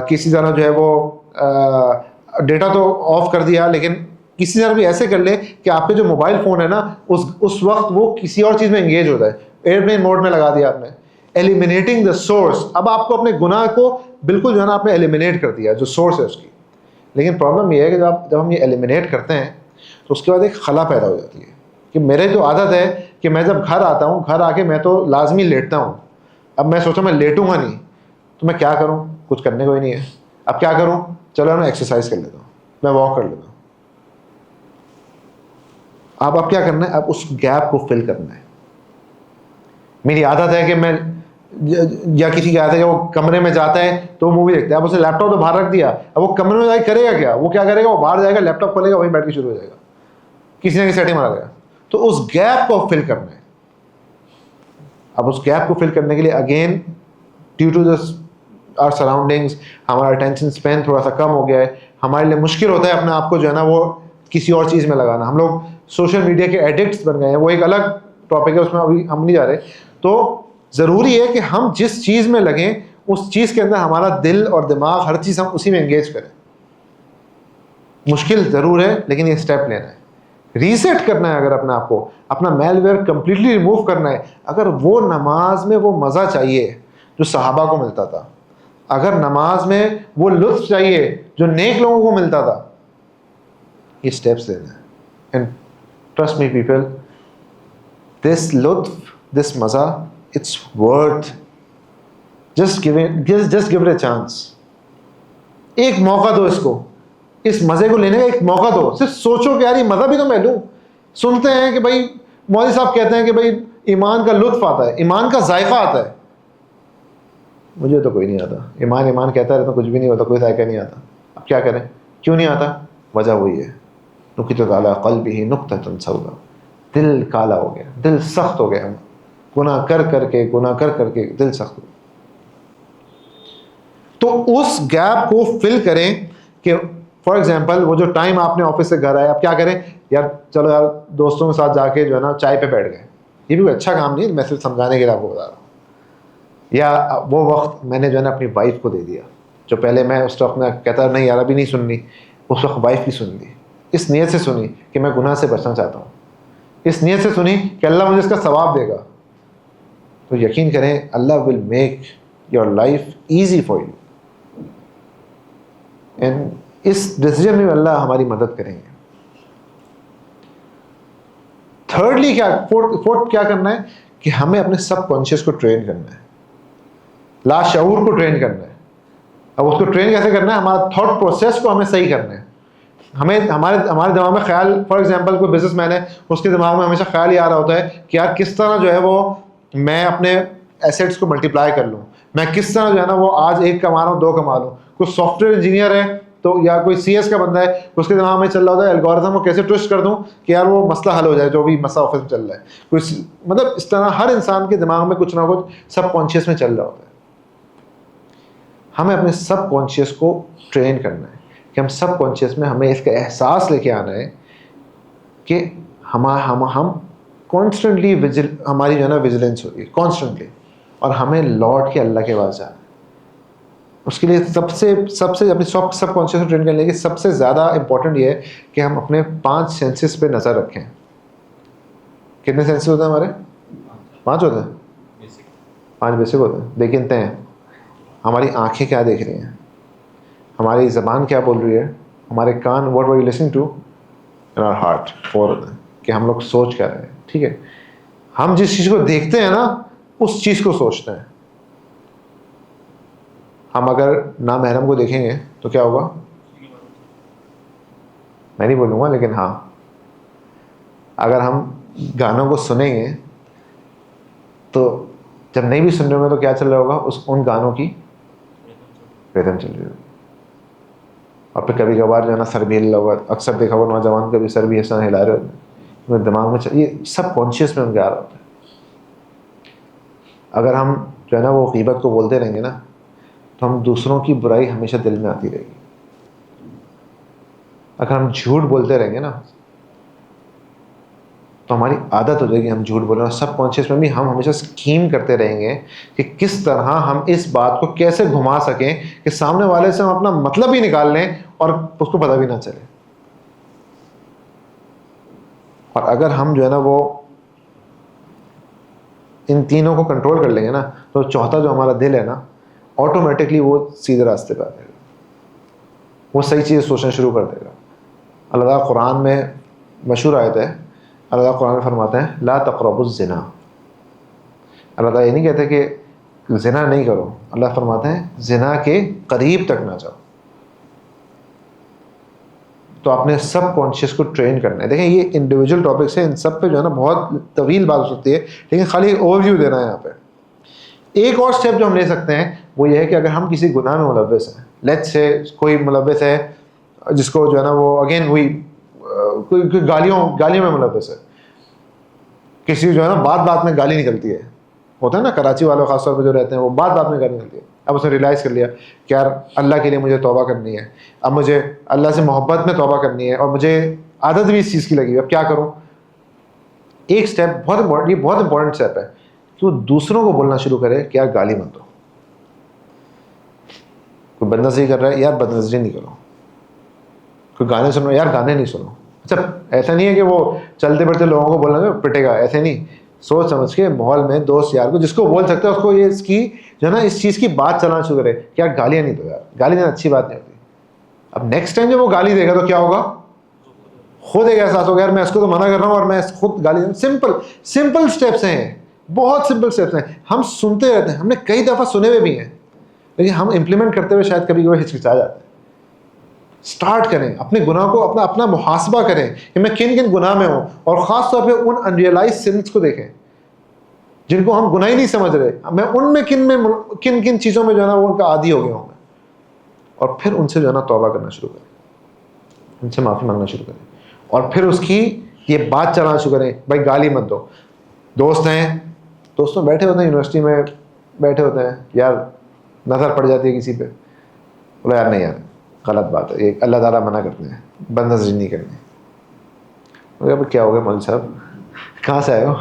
کسی طرح جو ہے وہ ڈیٹا تو آف کر دیا, لیکن کسی طرح بھی ایسے کر لے کہ آپ کے جو موبائل فون ہے نا اس وقت وہ کسی اور چیز میں انگیج ہوتا ہے, ایئرپلین موڈ میں لگا دیا آپ نے. Eliminating the source. اب آپ کو اپنے گناہ کو بالکل جو ہے نا آپ نے ایلیمینیٹ کر دیا, جو سورس ہے اس کی. لیکن پرابلم یہ ہے کہ جب ہم یہ ایلیمینیٹ کرتے ہیں تو اس کے بعد ایک خلا پیدا ہو جاتی ہے کہ میرے جو عادت ہے کہ میں جب گھر آتا ہوں, گھر آ کے میں تو لازمی لیٹتا ہوں. اب میں سوچا میں لیٹوں گا نہیں تو میں کیا کروں, کچھ کرنے کو ہی نہیں ہے. اب کیا کروں, چلو میں ایکسرسائز کر لیتا ہوں, میں واک کر لیتا ہوں. اب کیا کرنا ہے, اب اس گیپ کو فل کرنا ہے. میری عادت ہے کہ میں, یا کسی کی عادت ہے کہ وہ کمرے میں جاتا ہے تو وہ مووی دیکھتا ہے. اب اسے لیپ ٹاپ تو باہر رکھ دیا, اب وہ کمرے میں جا کے کرے گا کیا, وہ کیا کرے گا, وہ باہر جائے گا, لیپ ٹاپ کھولے گا, وہیں بیٹھ کے شروع ہو جائے گا, کسی نہ کسی سیٹنگ مارا گیا. تو اس گیپ کو فل کرنا ہے. اب اس گیپ کو فل کرنے کے لیے again due to this our surroundings ہمارا اٹینشن اسپین تھوڑا سا کم ہو گیا ہے. ہمارے لیے مشکل ہوتا ہے اپنے آپ کو جو ہے نا وہ کسی اور چیز میں لگانا. ہم لوگ سوشل میڈیا کے ایڈکٹس بن گئے ہیں, وہ ایک الگ ٹاپک ہے, اس میں ابھی ہم نہیں جا رہے. تو ضروری ہے کہ ہم جس چیز میں لگیں اس چیز کے اندر ہمارا دل اور دماغ ہر چیز ہم اسی میں انگیج کریں. مشکل ضرور ہے لیکن یہ اسٹیپ لینا ہے. ریسیٹ کرنا ہے اگر اپنے آپ کو, اپنا میل ویئر کمپلیٹلی ریموو کرنا ہے. اگر وہ نماز میں وہ مزہ چاہیے جو صحابہ کو ملتا تھا, اگر نماز میں وہ لطف چاہیے جو نیک لوگوں کو ملتا تھا, یہ اسٹیپس لینا ہے. And trust me people, this لطف, دس مزہ, it's worth, just give it a chance. ایک موقع دو اس کو, اس مزے کو لینے کا ایک موقع دو. صرف سوچو کہ یار یہ مزہ بھی تو میں لوں. سنتے ہیں کہ بھائی مولوی صاحب کہتے ہیں کہ بھائی ایمان کا لطف آتا ہے, ایمان کا ذائقہ آتا ہے. مجھے تو کوئی نہیں آتا. ایمان کہتا رہتا, کچھ بھی نہیں ہوتا, کوئی ذائقہ نہیں آتا. اب کیا کریں, کیوں نہیں آتا؟ وجہ وہی ہے, نکتۃ علی قلبہ نقطۃ سوداء, دل کالا ہو گیا, دل سخت ہو گیا. گناہ کر کر کے دل سخت ہو گیا. تو اس گیپ کو فل کریں کہ فار ایگزامپل وہ جو ٹائم آپ نے آفس سے گھر آئے, آپ کیا کریں, یار چلو یار دوستوں کے ساتھ جا کے جو ہے نا چائے پہ بیٹھ گئے. یہ بھی کوئی اچھا کام نہیں, میں صرف سمجھانے کے لیے آپ کو بتا رہا ہوں. یا وہ وقت میں نے جو ہے نا اپنی وائف کو دے دیا, جو پہلے میں اس وقت میں کہتا نہیں یار ابھی نہیں سننی, اس وقت وائف کی سن لی. اس نیت سے سنی کہ میں گناہ سے بچنا چاہتا ہوں, اس نیت سے سنی کہ اللہ مجھے اس کا ثواب دے گا. تو یقین کریں Allah will make your life easy for you. And اس ڈیسیجن میں اللہ ہماری مدد کریں گے. تھرڈلی فورتھ کیا کرنا ہے کہ ہمیں اپنے سب کانشیس کو ٹرین کرنا ہے, لا شعور کو ٹرین کرنا ہے. اب اس کو ٹرین کیسے کرنا ہے؟ ہمارا تھاٹ پروسیس کو ہمیں صحیح کرنا ہے. ہمارے دماغ میں خیال, فار ایگزامپل کوئی بزنس مین ہے, اس کے دماغ میں ہمیشہ خیال یہ آ رہا ہوتا ہے کہ یار کس طرح جو ہے وہ میں اپنے ایسیٹس کو ملٹیپلائی کر لوں, میں کس طرح جو ہے نا وہ آج 1 کما رہا ہوں 2 کما لوں. کوئی سافٹ ویئر انجینئر ہے تو یا کوئی سی ایس کا بندہ ہے, اس کے دماغ میں چل رہا ہوتا ہے الگورتھم کو کیسے ٹوسٹ کر دوں کہ یار وہ مسئلہ حل ہو جائے جو بھی مسئلہ آفس میں چل رہا ہے. کوئی مطلب اس طرح ہر انسان کے دماغ میں کچھ نہ کچھ سب کانشیس میں چل رہا ہوتا ہے. ہمیں اپنے سب کانشیس کو ٹرین کرنا ہے کہ ہم سب کانشیس میں ہمیں اس کا احساس لے کے آنا ہے کہ ہم کانسٹنٹلی ہماری جو ہے نا ویجیلنس ہوگی کانسٹنٹلی, اور ہمیں لوٹ کے اللہ کے پاس جانا ہے. اس کے لیے سب سے اپنی سب کانشیس کو ٹرین کرنے کے سب سے زیادہ امپورٹنٹ یہ ہے کہ ہم اپنے 5 سینسز پہ نظر رکھیں. کتنے سینسز ہوتے ہیں ہمارے؟ 5 ہوتے ہیں, 5 بیسک ہوتے ہیں. دیکھتے ہیں ہماری آنکھیں کیا دیکھ رہی ہیں, ہماری زبان کیا بول رہی ہے, ہمارے کان what are you listening to, and our heart 4 ہوتے ہیں کہ ہم لوگ سوچ کر رہے ہیں. ٹھیک ہے, ہم جس چیز کو دیکھتے ہیں نا اس چیز کو سوچتے ہیں. ہم اگر نامحرم کو دیکھیں گے تو کیا ہوگا؟ میں نہیں بولوں گا, لیکن ہاں اگر ہم گانوں کو سنیں گے تو جب نہیں بھی سن رہے ہوں گے تو کیا چل رہا ہوگا؟ ان گانوں کی ریدم چل رہی ہوگی. اور پھر کبھی کبھار جو ہے نا سر بھی ہل رہا ہوگا. اکثر دیکھا ہوگا نوجوان کبھی سر بھی اس طرح ہلا رہے ہوتے ہیں, دماغ میں یہ سب کانشیس میں ان کے آ رہا ہوتا ہے. اگر ہم جو ہے نا وہ غیبت کو بولتے رہیں گے نا تو ہم دوسروں کی برائی ہمیشہ دل میں آتی رہے گی. اگر ہم جھوٹ بولتے رہیں گے نا تو ہماری عادت ہو جائے گی ہم جھوٹ بولیں, اور سب کانشیس میں بھی ہم ہمیشہ اسکیم کرتے رہیں گے کہ کس طرح ہم اس بات کو کیسے گھما سکیں کہ سامنے والے سے ہم اپنا مطلب ہی نکال لیں اور اس کو پتہ بھی نہ چلے. اور اگر ہم جو ہے نا وہ ان تینوں کو کنٹرول کر لیں گے نا تو چوتھا جو ہمارا دل ہے نا آٹومیٹکلی وہ سیدھے راستے پہ آ جائے گا, وہ صحیح چیز سوچنا شروع کر دے گا. اللہ تعالیٰ قرآن میں مشہور آیت ہے, اللہ تعالیٰ قرآن میں فرماتے ہیں لا تقربوا الزنا. اللہ تعالیٰ یہ نہیں کہتے کہ زنا نہیں کرو, اللہ فرماتے ہیں زنا کے قریب تک نہ جاؤ. تو آپ نے سب کانشیس کو ٹرین کرنا ہے. دیکھیں یہ انڈیویجول ٹاپکس ہیں, ان سب پہ جو ہے نا بہت طویل بات ہو سکتی ہے, لیکن خالی اوور ویو دینا ہے یہاں پہ. ایک اور اسٹیپ جو ہم لے سکتے ہیں وہ یہ ہے کہ اگر ہم کسی گناہ میں ملوث ہیں, لیٹس سے کوئی ملوث ہے جس کو جو ہے نا وہ اگین وہی کوئی گالیوں میں ملوث ہے, کسی جو ہے نا بات میں گالی نکلتی ہے, ہوتا ہے نا کراچی والوں خاص طور پہ جو رہتے ہیں وہ بات میں گالی نکلتی ہے. اب اس نے ریلائز کر لیا کہ یار اللہ کے لیے مجھے توبہ کرنی ہے, اب مجھے اللہ سے محبت میں توبہ کرنی ہے, اور مجھے عادت بھی اس چیز کی لگی, اب کیا کروں؟ ایک اسٹیپ یہ بہت امپورٹنٹ اسٹیپ ہے کہ وہ دوسروں کو بولنا شروع کرے کہ یار گالی مت دو. بد نظری کر رہا ہے، یار بد نظری نہیں کرو. کوئی گانے سن رہا ہے، یار گانے نہیں سنو. اچھا ایسا نہیں ہے کہ وہ چلتے پھرتے لوگوں کو بولنا پٹے گا، ایسے نہیں. سوچ سمجھ کے ماحول میں دوست یار کو جس کو بول سکتا ہے اس کو یہ اس کی جو ہے نا اس چیز کی بات چلانا شروع کرے کہ یار گالیاں نہیں دو، یار گالی دینا اچھی بات نہیں ہوتی. اب نیکسٹ ٹائم جب وہ گالی دے گا تو کیا ہوگا، خود ایک احساس ہوگا یار میں اس کو تو منع کر رہا ہوں اور میں خود گالی. سمپل اسٹیپس ہیں، بہت سمپل اسٹیپس ہیں. ہم سنتے رہتے ہیں، ہم نے کئی دفعہ سنے ہوئے بھی ہیں، لیکن ہم امپلیمنٹ کرتے ہوئے شاید کبھی کبھی ہچکچا جاتے ہیں. اسٹارٹ کریں اپنے گناہ کو اپنا محاسبہ کریں کہ میں کن کن گناہ میں ہوں، اور خاص طور پہ ان انریلائز سنس کو دیکھیں جن کو ہم گناہ ہی نہیں سمجھ رہے. میں ان میں کن کن چیزوں میں جو ہے نا وہ ان کا عادی ہو گیا ہوں میں، اور پھر ان سے جو ہے نا توبہ کرنا شروع کریں، ان سے معافی مانگنا شروع کریں، اور پھر اس کی یہ بات چلانا شروع کریں. بھائی گالی مت دو. دوست ہیں، دوستوں بیٹھے ہوتے ہیں یونیورسٹی میں بیٹھے ہوتے ہیں، یار نظر پڑ جاتی ہے کسی پہ، بولو یار نہیں یار غلط بات ہے، یہ اللہ تعالیٰ منع کرتے ہیں بد نظری نہیں کرنی. کیا ہو گیا مولوی صاحب کہاں سے آئے ہو؟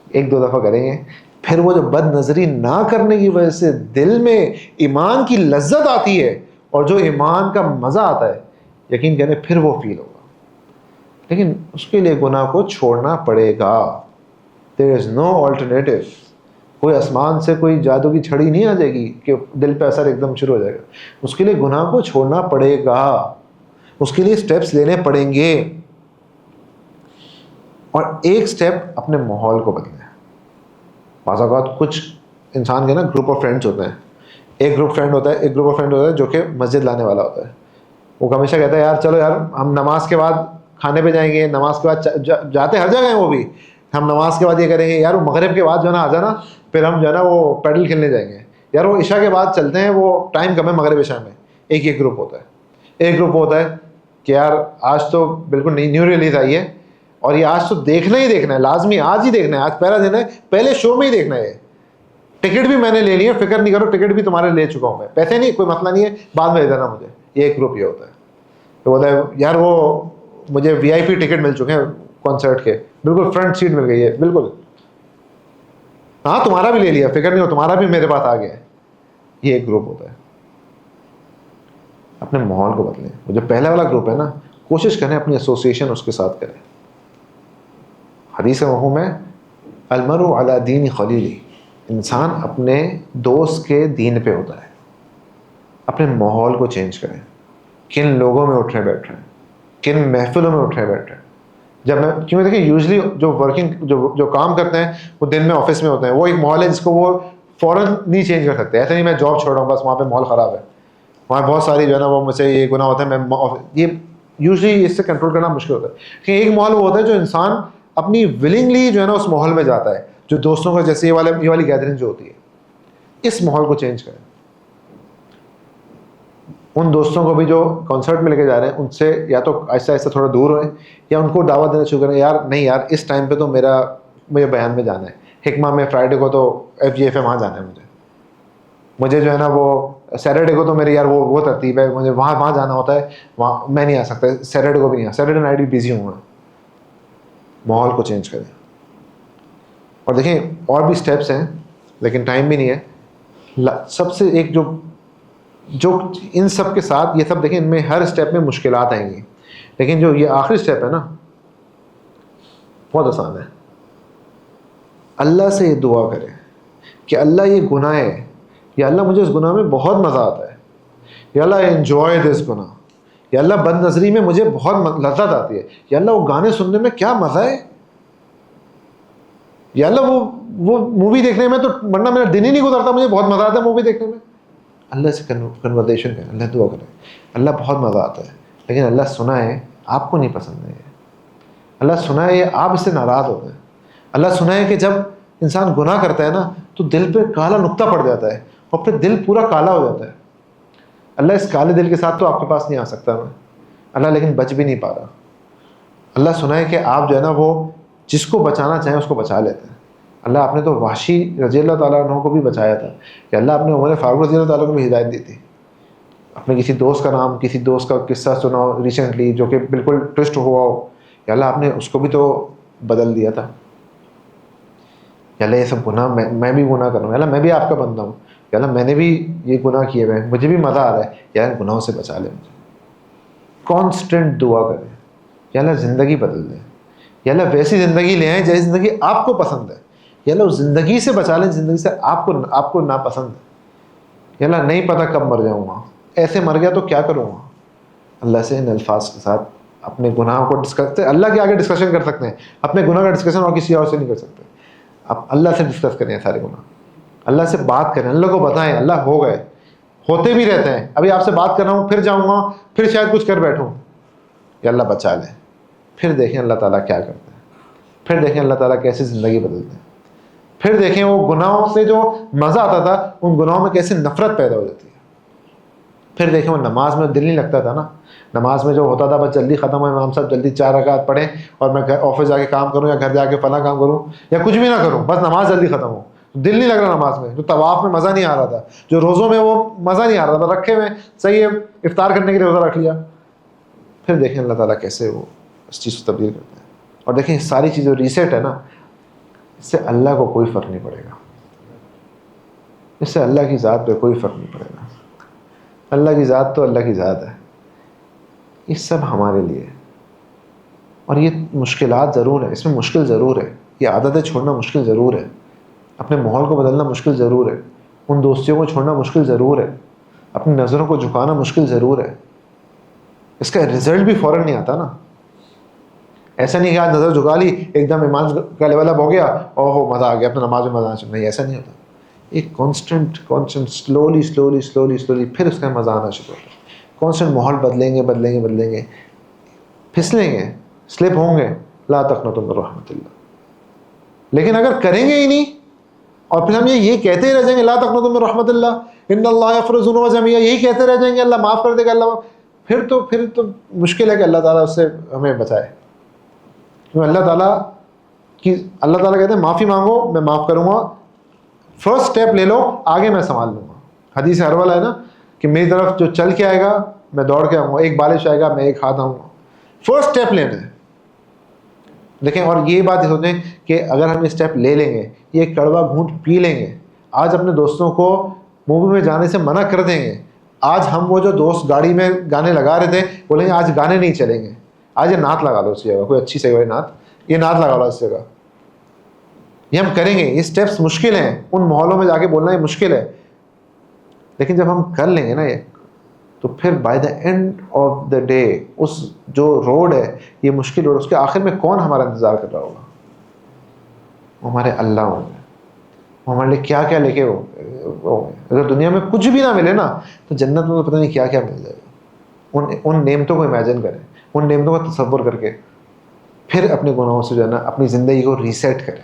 ایک دو دفعہ کریں گے، پھر وہ جو بد نظری نہ کرنے کی وجہ سے دل میں ایمان کی لذت آتی ہے اور جو ایمان کا مزہ آتا ہے، یقین کریں پھر وہ فیل ہوگا. لیکن اس کے لیے گناہ کو چھوڑنا پڑے گا. دیر از نو آلٹرنیٹو. کوئی آسمان سے کوئی جادو کی چھڑی نہیں آ جائے گی کہ دل پہ اثر ایک دم شروع ہو جائے گا. اس کے لیے گناہ کو چھوڑنا پڑے گا، اس کے لیے اسٹیپس لینے پڑیں گے. اور ایک سٹیپ اپنے ماحول کو بدلیں. بعض اوقات کچھ انسان کے نا گروپ آف فرینڈس ہوتے ہیں. ایک گروپ آف فرینڈ ہوتا ہے جو کہ مسجد لانے والا ہوتا ہے. وہ ہمیشہ کہتا ہے یار چلو یار ہم نماز کے بعد کھانے پہ جائیں گے، نماز کے بعد جاتے ہر جگہ ہیں وہ بھی، ہم نماز کے بعد یہ کریں گے، یار وہ مغرب کے بعد جو ہے نا آ جانا، پھر ہم جو ہے نا وہ پیڈل کھیلنے جائیں گے، یار وہ عشاء کے بعد چلتے ہیں، وہ ٹائم کم ہے مغرب عشاء میں. ایک گروپ ہوتا ہے. ایک گروپ ہوتا ہے کہ یار آج تو بالکل نیو ریلیز آئی ہے اور یہ آج تو دیکھنا ہی دیکھنا ہے، لازمی آج ہی دیکھنا ہے، آج پہلا دن ہے، پہلے شو میں ہی دیکھنا ہے. ٹکٹ بھی میں نے لے لی ہے، فکر نہیں کرو، ٹکٹ بھی تمہارے لے چکا ہوں میں، پیسے نہیں کوئی مسئلہ نہیں ہے، بعد میں دے دینا مجھے. یہ ایک گروپ یہ ہوتا ہے. تو بولتا ہے یار وہ مجھے وی آئی پی ٹکٹ مل چکے ہیں کنسرٹ کے، بالکل فرنٹ سیٹ مل گئی ہے، بالکل ہاں تمہارا بھی لے لیا، فکر نہیں ہو، تمہارا بھی میرے پاس آ گیا ہے. یہ ایک گروپ ہوتا ہے. اپنے ماحول کو بدلیں. وہ جو پہلا والا گروپ ہے نا، کوشش کریں اپنی ایسوسیشن اس کے ساتھ کریں. حدیث کا مفہوم ہے المرء علی دین خلیلہ. انسان اپنے دوست کے دین پہ ہوتا ہے. اپنے ماحول کو چینج کریں. کن لوگوں میں اٹھ رہے بیٹھ رہے ہیں، کن محفلوں میں اٹھ رہے بیٹھ رہے ہیں. جب میں کیونکہ دیکھیں یوزلی جو کام کرتے ہیں وہ دن میں آفس میں ہوتے ہیں، وہ ایک ماحول ہے جس کو وہ فوراً نہیں چینج کر سکتے. ایسا نہیں میں جاب چھوڑ رہا ہوں بس وہاں پہ ماحول خراب ہے، وہاں بہت ساری جو ہے نا وہ مجھ سے یہ گناہ ہوتا ہے، میں یہ یوزلی اس سے کنٹرول کرنا مشکل ہوتا ہے. کہ ایک ماحول وہ ہوتا ہے جو انسان اپنی ولنگلی جو ہے نا اس ماحول میں جاتا ہے، جو دوستوں کا جیسے یہ والی گیدرنگ جو ہوتی ہے، اس ماحول کو چینج کریں. ان دوستوں کو بھی جو کنسرٹ میں لے کے جا رہے ہیں ان سے یا تو آہستہ آہستہ تھوڑا دور ہوئیں، یا ان کو دعوت دینا شروع کریں، یار نہیں یار اس ٹائم پہ تو مجھے بیان میں جانا ہے، حکمہ میں فرائیڈے کو تو FGF ہے وہاں جانا ہے، مجھے جو ہے نا وہ سیٹرڈے کو تو میری یار وہ ترتیب ہے، مجھے وہاں جانا ہوتا ہے، وہاں میں نہیں آ سکتا، سیٹرڈے کو بھی نہیں سیٹرڈے نائٹ بھی بزی ہوں میں. ماحول کو چینج کریں. اور دیکھیں اور بھی اسٹیپس ہیں لیکن ٹائم بھی نہیں ہے. سب سے ایک جو ان سب کے ساتھ یہ سب دیکھیں، ان میں ہر اسٹیپ میں مشکلات آئیں گی، لیکن جو یہ آخری اسٹیپ ہے نا بہت آسان ہے. اللہ سے یہ دعا کریں کہ اللہ یہ گناہ ہے، یا اللہ مجھے اس گناہ میں بہت مزہ آتا ہے، یا اللہ انجوائے دس گناہ، یا اللہ بد نظری میں مجھے بہت لذت آتی ہے، یا اللہ وہ گانے سننے میں کیا مزہ ہے، یا اللہ وہ مووی دیکھنے میں تو ورنہ میرا دن ہی نہیں گزرتا، مجھے بہت مزہ آتا ہے مووی دیکھنے میں. اللہ سے کنورسیشن کریں، اللہ دعا کریں، اللہ بہت مزہ آتا ہے، لیکن اللہ سنا ہے آپ کو نہیں پسند ہے، اللہ سنا ہے آپ اس سے ناراض ہوتے ہیں، اللہ سنا ہے کہ جب انسان گناہ کرتا ہے نا تو دل پہ کالا نقطہ پڑ جاتا ہے اور پھر دل پورا کالا ہو جاتا ہے. اللہ اس کالے دل کے ساتھ تو آپ کے پاس نہیں آ سکتا میں، اللہ لیکن بچ بھی نہیں پا رہا. اللہ سنا ہے کہ آپ جو ہے نا وہ جس کو بچانا چاہیں اس کو بچا لیتے ہیں. اللہ آپ نے تو وحشی رضی اللہ تعالیٰ عنہ کو بھی بچایا تھا، کہ اللہ آپ نے عمر فاروق رضی اللہ تعالیٰ کو بھی ہدایت دی تھی. اپنے کسی دوست کا نام، کسی دوست کا قصہ سنا ہو ریسنٹلی جو کہ بالکل ٹوسٹ ہوا ہو، یا اللہ آپ نے اس کو بھی تو بدل دیا تھا. یا اللہ یہ سب گناہ میں بھی گناہ کروں، یا اللہ میں بھی آپ کا بندہ ہوں، یا اللہ میں نے بھی یہ گناہ کیے ہوئے ہیں، مجھے بھی مزہ آ رہا ہے، یا اللہ گناہوں سے بچا لے مجھے. کانسٹنٹ دعا کریں، یا اللہ زندگی بدل دیں، یا اللہ ویسی زندگی لے آئیں جیسی زندگی آپ کو پسند ہے، یا اللہ اس زندگی سے بچا لیں زندگی سے آپ کو ناپسند ہے. یا اللہ نہیں پتہ کب مر جاؤں گا، ایسے مر گیا تو کیا کروں گا. اللہ سے ان الفاظ کے ساتھ اپنے گناہوں کو ڈسکس، اللہ کے آگے ڈسکشن کر سکتے ہیں، اپنے گناہ کا ڈسکشن اور کسی اور سے نہیں کر سکتے. آپ اللہ سے ڈسکس کریں سارے گناہ، اللہ سے بات کریں، اللہ کو بتائیں اللہ ہو گئے، ہوتے بھی رہتے ہیں. ابھی آپ سے بات کر رہا ہوں، پھر جاؤں گا، پھر شاید کچھ کر بیٹھوں، یا اللہ بچا لیں. پھر دیکھیں اللہ تعالیٰ کیا کرتے ہیں، پھر دیکھیں اللہ تعالیٰ کیسے زندگی بدلتے ہیں، پھر دیکھیں وہ گناہوں سے جو مزہ آتا تھا ان گناہوں میں کیسے نفرت پیدا ہو جاتی ہے. پھر دیکھیں وہ نماز میں دل نہیں لگتا تھا نا، نماز میں جو ہوتا تھا بس جلدی ختم ہو، امام صاحب جلدی 4 رکعت پڑھیں اور میں آفس جا کے کام کروں یا گھر جا کے فلاں کام کروں یا کچھ بھی نہ کروں، بس نماز جلدی ختم ہو. دل نہیں لگ رہا نماز میں، جو طواف میں مزہ نہیں آ رہا تھا، جو روزوں میں وہ مزہ نہیں آ رہا تھا، رکھے ہوئے صحیح ہے افطار کرنے کے لیے روزہ رکھ لیا. پھر دیکھیں اللہ تعالیٰ کیسے وہ اس چیز کو تبدیل کرتا ہے. اور دیکھیں یہ ساری چیزیں ریسیٹ ہے نا، اس سے اللہ کو کوئی فرق نہیں پڑے گا، اس سے اللہ کی ذات پہ کوئی فرق نہیں پڑے گا. اللہ کی ذات تو اللہ کی ذات ہے. یہ سب ہمارے لیے، اور یہ مشکلات ضرور ہیں، اس میں مشکل ضرور ہے، یہ عادتیں چھوڑنا مشکل ضرور ہے، اپنے ماحول کو بدلنا مشکل ضرور ہے، ان دوستیوں کو چھوڑنا مشکل ضرور ہے، اپنی نظروں کو جھکانا مشکل ضرور ہے. اس کا رزلٹ بھی فوراً نہیں آتا نا. ایسا نہیں کہ آج نظر جھکا لی ایک دم ایمان کا لیول اپ ہو گیا، اوہ مزہ آ گیا، اپنے نماز میں مزہ آنا چاہیے، نہیں ایسا نہیں ہوتا. ایک کانسٹنٹ سلولی پھر اس کا مزہ آنا شروع ہوتا ہے. کانسٹنٹ ماحول بدلیں گے، پھسلیں گے، سلپ ہوں گے. لا تقنطوا من رحمت اللہ. لیکن اگر کریں گے ہی نہیں اور پھر ہم یہ کہتے ہی رہ جائیں گے لا تقنطوا من رحمت اللہ ان اللہ یغفر الذنوب جميعا، یہی کہتے رہ جائیں گے اللہ معاف کر دے گا اللہ، پھر تو مشکل ہے کہ اللہ تعالیٰ اس سے ہمیں بچائے. کیونکہ اللہ تعالیٰ کہتے ہیں معافی مانگو میں معاف کروں گا، فرسٹ اسٹیپ لے لو آگے میں سنبھال لوں گا. حدیث ارول ہے نا کہ میری طرف جو چل کے آئے گا میں دوڑ کے آؤں گا، ایک بالش آئے گا میں ایک ہاتھ آؤں گا. فرسٹ اسٹیپ لینا ہے. دیکھیں اور یہ بات سوچیں کہ اگر ہم اسٹیپ لے لیں گے، یہ کڑوا گھونٹ پی لیں گے، آج اپنے دوستوں کو مووی میں جانے سے منع کر دیں گے. آج ہم وہ جو دوست گاڑی میں گانے لگا رہے تھے بولیں گے آج گانے نہیں چلیں گے، آج یہ نعت لگا لو اس جگہ، کوئی اچھی سی نعت، یہ نعت لگا لو اس جگہ. یہ ہم کریں گے. یہ اسٹیپس مشکل ہیں، ان ماحولوں میں جا کے بولنا یہ مشکل ہے، لیکن جب ہم کر لیں گے نا یہ تو پھر by the end of the day اس جو روڈ ہے یہ مشکل روڈ، اس کے آخر میں کون ہمارا انتظار کر رہا ہوگا؟ وہ ہمارے اللہ ہوں گے. وہ ہمارے لیے کیا کیا لے کے وہ اگر دنیا میں کچھ بھی نہ ملے نا تو جنت میں تو پتہ نہیں کیا کیا مل جائے گا. ان نعمتوں کو امیجن کریں، ان نعمتوں کا تصور کر کے پھر اپنے گناہوں سے جو ہے نا اپنی زندگی کو ریسیٹ کریں.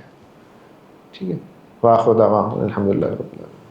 ٹھیک ہے. وآخر دعوانا الحمدللہ رب العالمین.